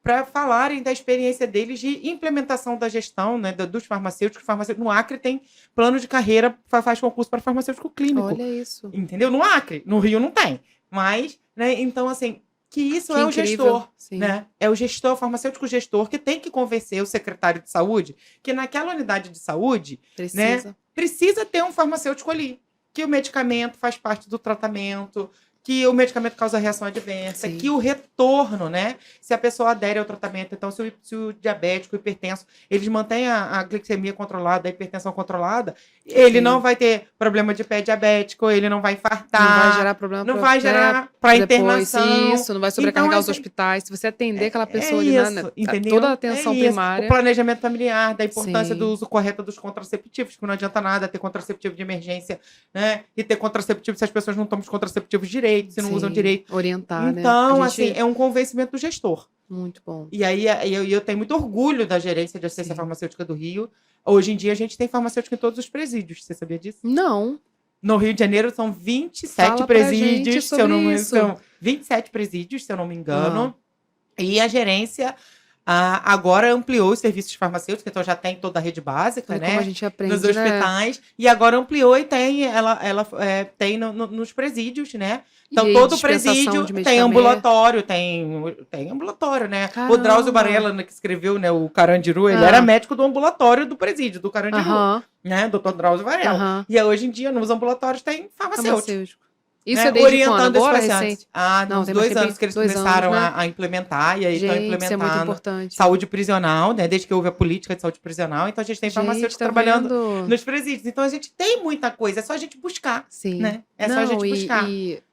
Para falarem da experiência deles de implementação da gestão, né, dos farmacêuticos. No Acre tem plano de carreira, faz concurso para farmacêutico clínico. Olha isso. Entendeu? No Acre, no Rio não tem. Mas, né, então, assim, que isso Que é o incrível. gestor, Sim. né? É o gestor, o farmacêutico gestor, que tem que convencer o secretário de saúde que naquela unidade de saúde, Precisa. né, precisa ter um farmacêutico ali. Que o medicamento faz parte do tratamento, que o medicamento causa reação adversa, Sim. que o retorno, né? Se a pessoa adere ao tratamento, então se o diabético, o hipertenso, eles mantêm a glicemia controlada, a hipertensão controlada, ele Sim. não vai ter problema de pé diabético, ele não vai infartar. Não vai gerar problema. Não vai gerar para internação. Isso, não vai sobrecarregar os hospitais. Se você atender aquela pessoa ali, entendeu? toda a atenção primária. O planejamento familiar, da importância Sim. do uso correto dos contraceptivos, que não adianta nada ter contraceptivo de emergência, né? E ter contraceptivo se as pessoas não tomam os contraceptivos direito, se não usam direito. Orientar, Então, né? assim, é um convencimento do gestor. Muito bom. E aí eu tenho muito orgulho da gerência de assistência Sim. farmacêutica do Rio. Hoje em dia, a gente tem farmacêutico em todos os presídios. Você sabia disso? Não. No Rio de Janeiro são 27 Fala pra gente presídios, se eu não sobre me isso. são 27 presídios, se eu não me engano. E a gerência agora ampliou os serviços farmacêuticos, então já tem toda a rede básica, Olha né? como a gente aprende, Nos hospitais. E agora ampliou e tem, ela tem nos presídios, né? Então, E todo dispensação presídio de tem medicamento. ambulatório, tem ambulatório, né? Caramba. O Drauzio Varela, né, que escreveu, né, o Carandiru, ele era médico do ambulatório do presídio, do Carandiru, Aham. né? Doutor Drauzio Varela. Aham. E hoje em dia, nos ambulatórios, tem farmacêutico. Isso né? é desde Orientando quando? Agora, esses pacientes. recente? Não, Nos tem 2 mais anos que eles 2 começaram anos, né? a implementar, e aí estão Gente, isso é muito implementando importante. saúde prisional, né? Desde que houve a política de saúde prisional, então a gente tem farmacêutico Tá trabalhando vendo? nos presídios. Então a gente tem muita coisa, é só a gente buscar, Sim. né? É só a gente buscar.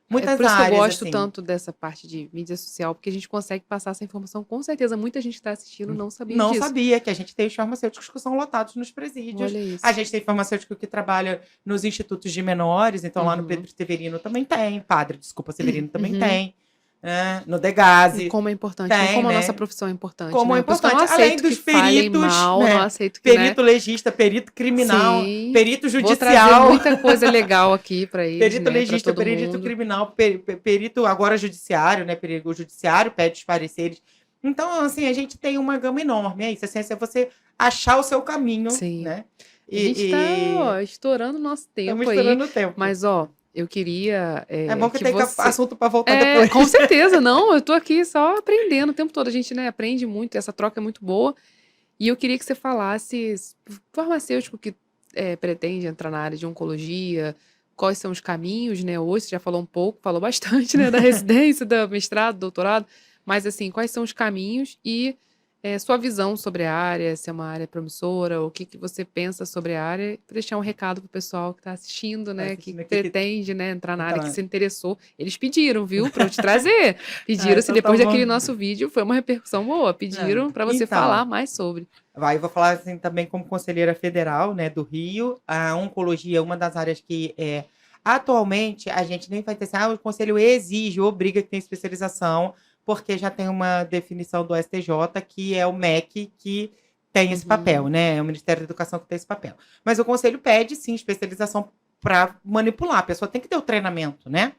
Muitas por isso que eu áreas, gosto assim. tanto dessa parte de mídia social, porque a gente consegue passar essa informação. Com certeza, muita gente que está assistindo não sabia Não disso. sabia que a gente tem os farmacêuticos que são lotados nos presídios. Olha isso. A gente tem farmacêutico que trabalha nos institutos de menores, então lá no Pedro Severino também tem. Padre, desculpa, Severino também tem. Né? No Degase. E como é importante, tem, como a né? nossa profissão é importante. Como né? é Por isso que eu importante, não além aceito dos que falem peritos, mal, né? não aceito que, Perito legista, perito criminal, Sim. perito Vou trazer judicial. muita coisa legal aqui para eles, Perito né? legista, pra todo perito mundo. criminal, perito agora judiciário, né? O judiciário pede os pareceres. Então, assim, a gente tem uma gama enorme. É isso, a ciência é você achar o seu caminho, Sim. né? A gente tá estourando o nosso tempo Estamos aí. estourando o tempo. Mas, eu queria. É bom que tem você... assunto para voltar depois. Com certeza, não. Eu tô aqui só aprendendo o tempo todo. A gente, né, aprende muito, essa troca é muito boa. E eu queria que você falasse, farmacêutico que pretende entrar na área de oncologia, quais são os caminhos, né? Hoje você já falou um pouco, falou bastante, né, da residência, do mestrado, doutorado. Mas, assim, quais são os caminhos e sua visão sobre a área, se é uma área promissora, o que você pensa sobre a área, para deixar um recado pro pessoal que está assistindo, né, que pretende, né, entrar na área, que se interessou. Eles pediram, viu, para eu te trazer. Pediram, se depois daquele nosso vídeo, foi uma repercussão boa, pediram para você falar mais sobre. Eu vou falar assim também como conselheira federal, né, do Rio. A oncologia é uma das áreas que atualmente a gente nem vai ter assim, o conselho exige, obriga que tenha especialização, porque já tem uma definição do STJ, que é o MEC que tem esse papel, né? É o Ministério da Educação que tem esse papel. Mas o conselho pede, sim, especialização para manipular. A pessoa tem que ter o treinamento, né?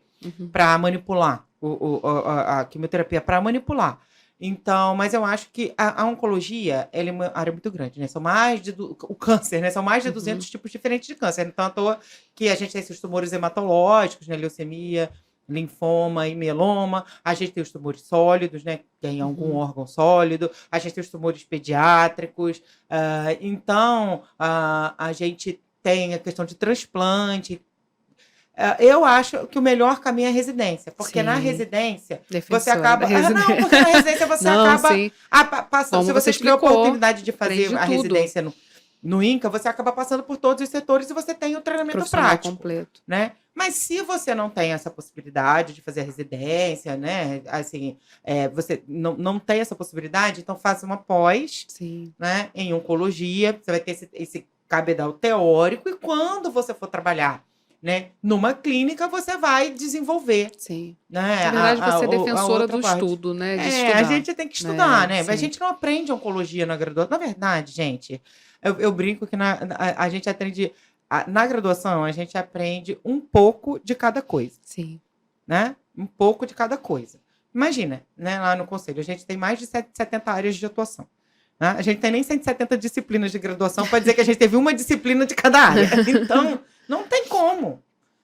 Para manipular a quimioterapia, para manipular. Então, mas eu acho que a oncologia, ela é uma área muito grande, né? São mais de... O câncer, né? São mais de 200 tipos diferentes de câncer. Então, à toa que a gente tem esses tumores hematológicos, né? Leucemia, linfoma e mieloma. A gente tem os tumores sólidos, né? Tem algum órgão sólido. A gente tem os tumores pediátricos. Então, a gente tem a questão de transplante. Eu acho que o melhor caminho é a residência, porque na Sim, residência você defensora da acaba. Não, residência. porque na residência você Não, acaba sim, passando. como Se você você tiver a explicou, oportunidade de fazer aprende a tudo. residência no INCA, você acaba passando por todos os setores e você tem o treinamento Profissional prático, completo. né? Mas se você não tem essa possibilidade de fazer a residência, né? Assim, você não tem essa possibilidade, então faça uma pós, Sim, né? Em oncologia, você vai ter esse cabedal teórico, e quando você for trabalhar, né, numa clínica, você vai desenvolver, sim. né, Na verdade, você é a defensora outra do parte. estudo, né? De A estudar. gente tem que estudar, né? A Sim. gente não aprende oncologia na graduação. Na verdade, gente, eu brinco que a gente aprende... Na graduação, a gente aprende um pouco de cada coisa, Sim. né? Um pouco de cada coisa. Imagina, né, lá no conselho, a gente tem mais de 70 áreas de atuação. Né? A gente tem nem 170 disciplinas de graduação para dizer que a gente teve uma disciplina de cada área. Então, não tem como,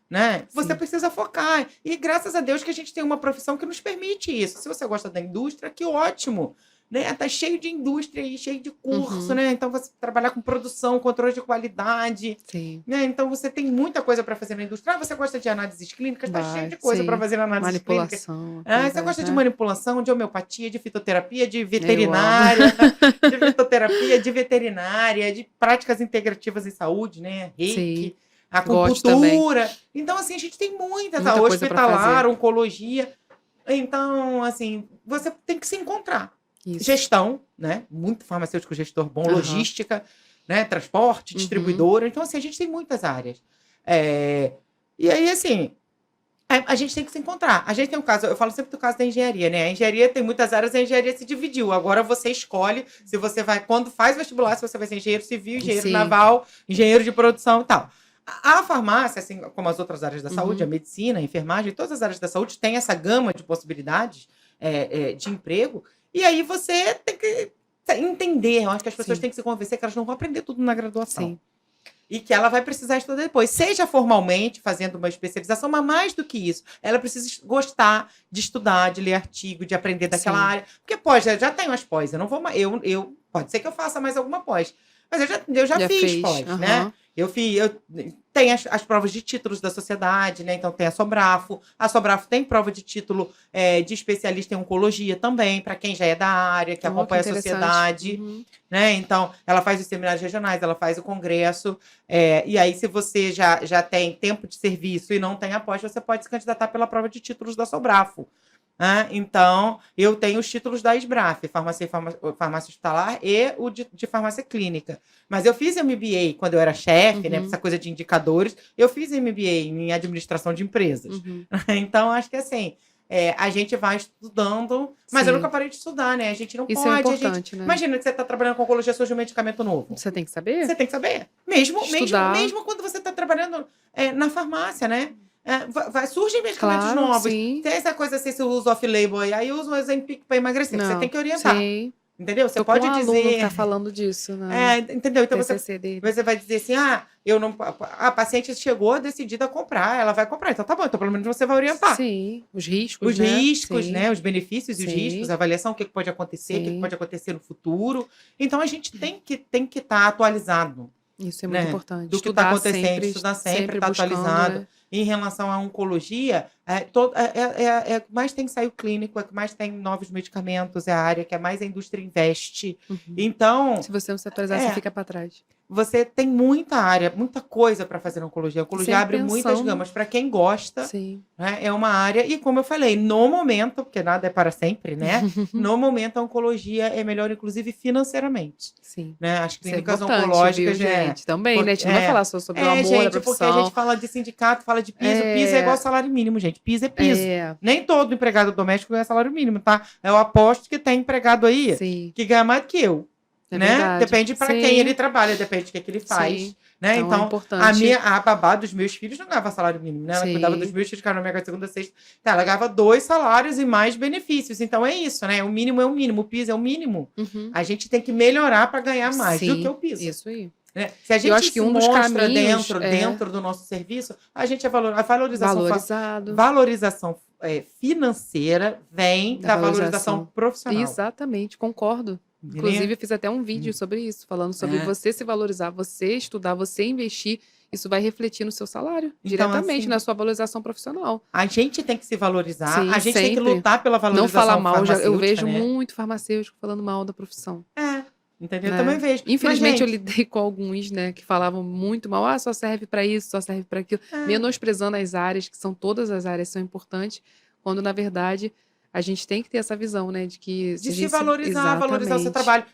né? Você Sim. precisa focar. E graças a Deus que a gente tem uma profissão que nos permite isso. Se você gosta da indústria, que ótimo, né? Tá cheio de indústria aí, cheio de curso, né? Então, você trabalhar com produção, controle de qualidade, Sim. né? Então, você tem muita coisa para fazer na indústria. Você gosta de análises clínicas? Tá cheio de coisa Sim. para fazer na análise clínica. Manipulação. Você gosta de manipulação, de homeopatia, de fitoterapia, de Eu amo. veterinária, de fitoterapia, de veterinária, de práticas integrativas em saúde, né? Sim. Reiki, Gosto também. acupuntura. Então, assim, a gente tem muita Muita coisa pra hospitalar, fazer. oncologia. Então, assim, você tem que se encontrar. Isso. Gestão, né? Muito farmacêutico gestor bom, Aham. logística, né? Transporte, distribuidora. Então, assim, a gente tem muitas áreas. E aí, assim, a gente tem que se encontrar. A gente tem um caso, eu falo sempre do caso da engenharia, né? A engenharia tem muitas áreas, a engenharia se dividiu. Agora você escolhe se você vai, quando faz vestibular, se você vai ser engenheiro civil, engenheiro Sim. naval, engenheiro de produção e tal. A farmácia, assim como as outras áreas da saúde, a medicina, a enfermagem, todas as áreas da saúde têm essa gama de possibilidades de emprego. E aí você tem que entender. Eu acho que as pessoas Sim. têm que se convencer que elas não vão aprender tudo na graduação. Sim. E que ela vai precisar estudar depois, seja formalmente, fazendo uma especialização, mas mais do que isso, ela precisa gostar de estudar, de ler artigo, de aprender daquela Sim. área. Porque pós, já tenho as pós, eu não vou mais, pode ser que eu faça mais alguma pós, mas eu já fiz fez. pós, Aham. né? Eu tenho as provas de títulos da sociedade, né? Então tem a Sobrafo. A Sobrafo tem prova de título de especialista em oncologia também, para quem já é da área, que acompanha a sociedade. Né? Então, ela faz os seminários regionais, ela faz o congresso. E aí, se você já tem tempo de serviço e não tem após, você pode se candidatar pela prova de títulos da Sobrafo. Então, eu tenho os títulos da SBRAF, farmácia hospitalar e o de farmácia clínica. Mas eu fiz MBA quando eu era chefe, né? Essa coisa de indicadores. Eu fiz MBA em administração de empresas. Então, acho que assim, a gente vai estudando, mas eu nunca parei de estudar, né? A gente não Isso pode. é importante, né? Imagina que você está trabalhando com oncologia, surge um medicamento novo. Você tem que saber. Você tem que saber. Mesmo Estudar. quando você está trabalhando na farmácia, né? Surgem medicamentos Claro, novos. sim. Tem essa coisa assim, se usa off-label aí usa um Ozempic para emagrecer. Você tem que orientar. Sim. Entendeu? Você Tô pode com um dizer. aluno que tá falando disso, né? Entendeu? Então TCC dele. você vai dizer assim: a paciente chegou decidida a comprar, ela vai comprar. Então tá bom, então pelo menos você vai orientar. Sim, os riscos, Os né? riscos, Sim. né? Os benefícios e os Sim. riscos, a avaliação, o que pode acontecer, o que Sim. pode acontecer no futuro. Então a gente tem que estar atualizado. Isso é muito importante. Do que está acontecendo, estudar sempre, estar buscando, atualizado. né? Em relação à oncologia, mais tem ensaio clínico, é que mais tem novos medicamentos, é a área que mais a indústria investe. Então, Se você não se atualizar, você fica para trás. você tem muita área, muita coisa para fazer na oncologia. A oncologia Sempre abre muitas pensando. gamas. Para quem gosta, Sim. né, é uma área. E como eu falei, no momento, porque nada é para sempre, né? No momento, a oncologia é melhor, inclusive, financeiramente. Sim. Né? As Isso é clínicas importante, oncológicas, viu, gente? Também, né? A gente não porque- vai falar só sobre o amor da gente, porque profissão. a gente fala de sindicato, fala de piso. Piso é igual salário mínimo, gente. Piso é piso. Nem todo empregado doméstico ganha salário mínimo, tá? Eu aposto que tem empregado aí Sim. que ganha mais do que eu. É né? verdade. Depende para quem ele trabalha, depende do que ele faz, Sim. né? Então, é Então, importante. a babá dos meus filhos não ganhava salário mínimo, né? Ela cuidava dos Sim. meus filhos, que eram na mega segunda, sexta. Então, ela ganhava 2 salários e mais benefícios. Então, é isso, né? O mínimo é o mínimo, o piso é o mínimo. Uhum. A gente tem que melhorar para ganhar mais do que o Sim, piso. isso aí. Né? Se a Eu acho gente que se um dos mostra caminhos dentro do nosso serviço, a gente é a valorizado. valorização financeira vem da valorização profissional. Exatamente, concordo. Entendeu? Inclusive, eu fiz até um vídeo sobre isso, falando sobre você se valorizar, você estudar, você investir. Isso vai refletir no seu salário, Então, diretamente assim, na sua valorização profissional. a gente tem que se valorizar, Sim, a gente tem que sempre. lutar pela Não falar valorização mal, eu farmacêutica, vejo né? muito farmacêutico falando mal da profissão. Entendeu? Eu Né? também vejo. Infelizmente, eu Mas, gente, lidei com alguns, né, que falavam muito mal, só serve para isso, só serve para aquilo, menosprezando as áreas, que são todas as áreas são importantes, quando na verdade a gente tem que ter essa visão, né, de que de se valorizar, valorizar o seu trabalho.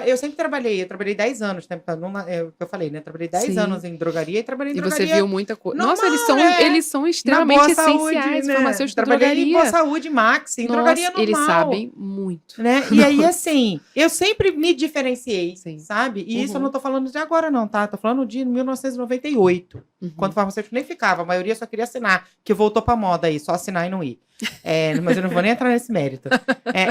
Eu sempre trabalhei 10 anos, né? É o que eu falei, né? Trabalhei 10 Sim. anos em drogaria e trabalhei em E drogaria. você viu muita coisa. Normal, Nossa, eles são na extremamente boa essenciais, saúde, né? farmacêuticos da Trabalhei em drogaria. boa saúde, Max, em drogaria Nossa, eles normal. sabem muito. Né? E aí, assim, eu sempre me diferenciei, Sim. sabe? E isso eu não tô falando de agora, não, tá? Tô falando de 1998, quando o farmacêutico nem ficava, a maioria só queria assinar, que voltou pra moda aí, só assinar e não ir. Mas eu não vou nem entrar nesse mérito.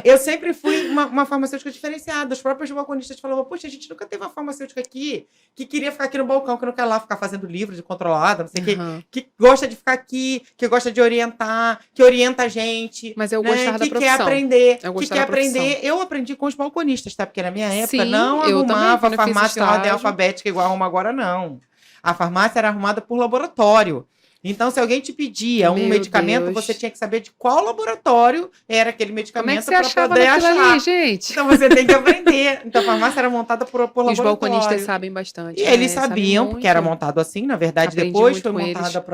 Eu sempre fui uma farmacêutica diferenciada. Os próprios balconistas falavam, poxa, a gente nunca teve uma farmacêutica aqui que queria ficar aqui no balcão, que não quer lá ficar fazendo livro de controlada, não sei o quê, que gosta de ficar aqui, que gosta de orientar, que orienta a gente. Mas eu né? gostava da Que quer profissão. aprender, Eu que gostava quer da profissão. aprender. Eu aprendi com os balconistas, tá? Porque na minha época Sim, não eu arrumava também, quando eu fiz farmácia em ordem estágio. alfabética igual arruma agora, não. A farmácia era arrumada por laboratório. Então, se alguém te pedia um Meu medicamento, Deus. você tinha que saber de qual laboratório era aquele Como é que medicamento você para achava poder daquilo achar. ali, gente? Então, você tem que aprender. Então, a farmácia era montada por E os laboratório. balconistas sabem bastante. E né? eles Sabem sabiam, porque era muito. montado assim. Na verdade, Aprendi depois muito foi com montada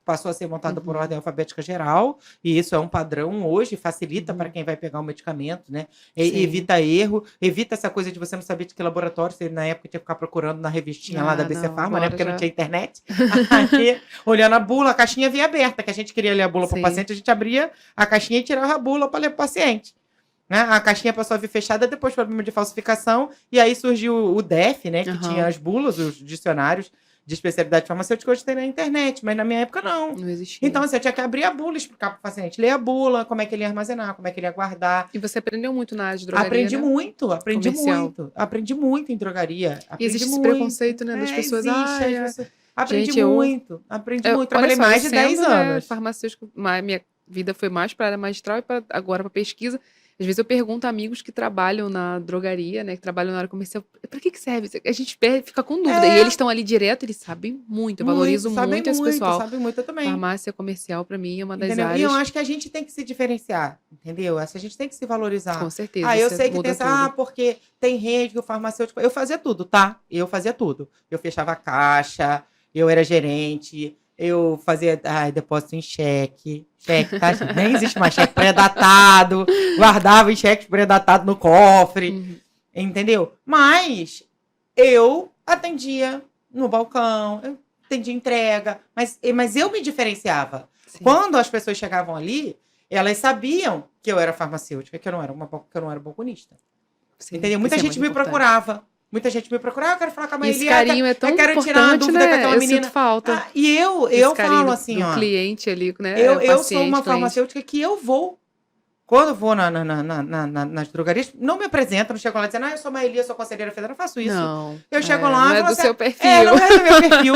passou a ser montada por ordem alfabética geral. E isso é um padrão hoje, facilita para quem vai pegar o medicamento, né? Sim. Evita erro, evita essa coisa de você não saber de que laboratório. Você, na época, tinha que ficar procurando na revistinha lá da BC não, Pharma, né? agora Porque não já. tinha internet. Aqui, olhando a bula, a caixinha vinha aberta, que a gente queria ler a bula para o Sim. paciente, a gente abria a caixinha e tirava a bula para ler para o paciente. Né? A caixinha passou a vir fechada, depois problema de falsificação, e aí surgiu o DEF, né? Que tinha as bulas, os dicionários de especialidade farmacêutica, hoje tem na internet, mas na minha época não. Não existia. Então, você tinha que abrir a bula e explicar para o paciente, ler a bula, como é que ele ia armazenar, como é que ele ia guardar. E você aprendeu muito na área de drogaria, Aprendi né? muito, Comercial. aprendi muito em drogaria. E existe esse muito. preconceito, né, das pessoas. Aprendi Gente, muito, olha trabalhei só, mais eu de 10 sendo, né, anos. farmacêutico, minha vida foi mais para a área magistral e agora para pesquisa. Às vezes eu pergunto a amigos que trabalham na drogaria, né, que trabalham na área comercial, para que serve? A gente fica com dúvida. E eles estão ali direto, eles sabem muito. Eu valorizo muito esse pessoal. Sabem muito também. Farmácia comercial, para mim, é uma das Entendeu? áreas. E eu acho que a gente tem que se diferenciar, entendeu? A gente tem que se valorizar. Com certeza. Eu isso sei que muda tem essa, tudo. porque tem rede, o farmacêutico. Eu fazia tudo, tá? Eu fazia tudo. Eu fechava a caixa, eu era gerente, eu fazia depósito em cheque. Cheque, tá? Nem existe mais cheque pré-datado. Guardava em cheque pré-datado no cofre. Entendeu? Mas eu atendia no balcão, eu atendia entrega, mas eu me diferenciava. Sim. Quando as pessoas chegavam ali, elas sabiam que eu era farmacêutica, que eu não era balconista. Sim, entendeu? Muita isso é gente muito me importante. procurava. Muita gente me procurava, eu quero falar com a E Maíli. esse carinho é tão eu quero tirar uma importante, dúvida com né? aquela Eu menina. sinto falta. E eu Esse carinho falo do assim, ó. cliente ali, né? Eu sou Paciente, uma cliente. farmacêutica que eu vou. Quando eu vou nas drogarias, não me apresento, não chego lá dizendo, eu sou Maíli, eu sou conselheira federal, eu não faço isso. Não. Eu chego lá Não e é falo do assim, seu perfil. não é do meu perfil.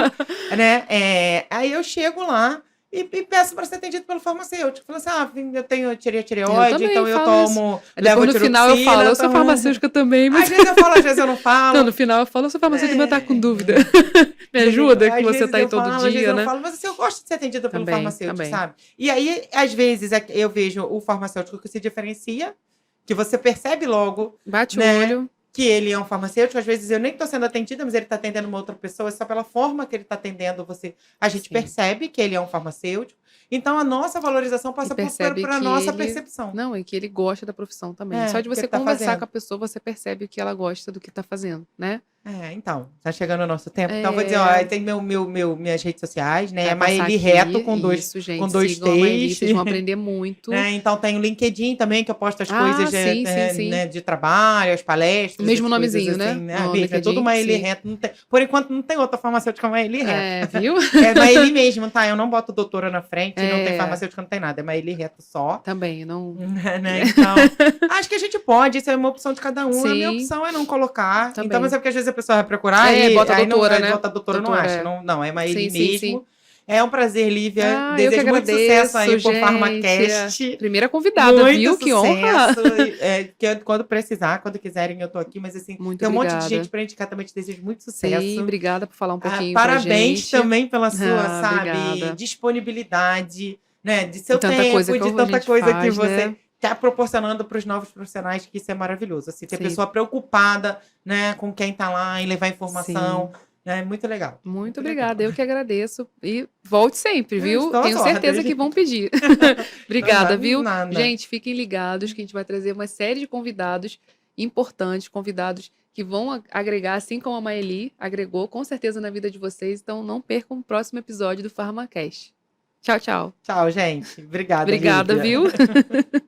Né? Aí eu chego lá e peço para ser atendido pelo farmacêutico. Falo assim, eu tenho tireoide, então eu tomo, levo no final eu falo, eu sou tomo... farmacêutica também, mas... Às vezes eu falo, às vezes eu não falo. Não, no final eu falo, eu sou farmacêutica, mas tá com dúvida. Me ajuda, que você tá aí todo dia, às vezes né? eu falo, mas assim, eu gosto de ser atendida pelo farmacêutico, também. sabe? E aí, às vezes, eu vejo o farmacêutico que se diferencia, que você percebe logo, bate né, o olho, que ele é um farmacêutico. Às vezes eu nem estou sendo atendida, mas ele está atendendo uma outra pessoa, só pela forma que ele está atendendo a gente percebe que ele é um farmacêutico. Então a nossa valorização passa por a nossa percepção. Não, e que ele gosta da profissão também. Só de você tá conversar fazendo. com a pessoa, você percebe que ela gosta do que está fazendo, né? Então, tá chegando o nosso tempo. Então, vou dizer, ó, É, tem minhas redes sociais, né? É vai passar Maeli aqui. Reto Isso, com gente. dois Sigam a Maeli, T's. vocês vão aprender muito. Né? Então, tem o LinkedIn também, que eu posto as Ah, coisas sim, sim, sim. né, de trabalho, as O palestras, mesmo as coisas nomezinho, né? assim, né? No Amiga, é tudo LinkedIn, Maeli sim. Reto. Por enquanto, não tem outra farmacêutica Maeli Reto. Viu? É Maeli mesmo, tá? Eu não boto doutora na frente, não tem É, farmacêutica, não tem nada. É Maeli Reto só. também, não. Né? Então, acho que a gente pode, isso é uma opção de cada um. A minha Sim, opção é não colocar. Então, mas também. é porque às vezes a pessoa vai procurar e Bota aí não doutora, aí né? bota doutora, eu não Doutora, acha. é. Não, não, é Maeli Sim, sim, sim. mesmo. É um prazer, Lívia. Eu que Desejo muito sucesso aí agradeço, pro gente. PharmaCast. Primeira convidada, Muito viu? Que honra! sucesso. Quando precisar, quando quiserem, eu tô aqui. Mas assim, Muito tem um monte de gente obrigada. pra indicar também. Te desejo muito Sim, sucesso. obrigada por falar um pouquinho pra Parabéns gente. também pela sua, sabe, Obrigada. disponibilidade, né, de E seu tanta coisa tempo, que de a tanta gente coisa que faz, você né? está proporcionando para os novos profissionais, que isso é maravilhoso. Assim, ter Sim, pessoa preocupada, né, com quem está lá em levar informação, sim. né, muito legal. Muito Muito legal. obrigada. Eu que agradeço. E volte sempre, Eu viu? estou às Tenho certeza que ordens. vão pedir. Obrigada, viu? Nada. Gente, fiquem ligados que a gente vai trazer uma série de convidados importantes, convidados que vão agregar, assim como a Maeli agregou, com certeza na vida de vocês. Então, não percam o próximo episódio do PharmaCast. Tchau, tchau. Tchau, gente. Obrigada, Obrigada, Lívia. viu?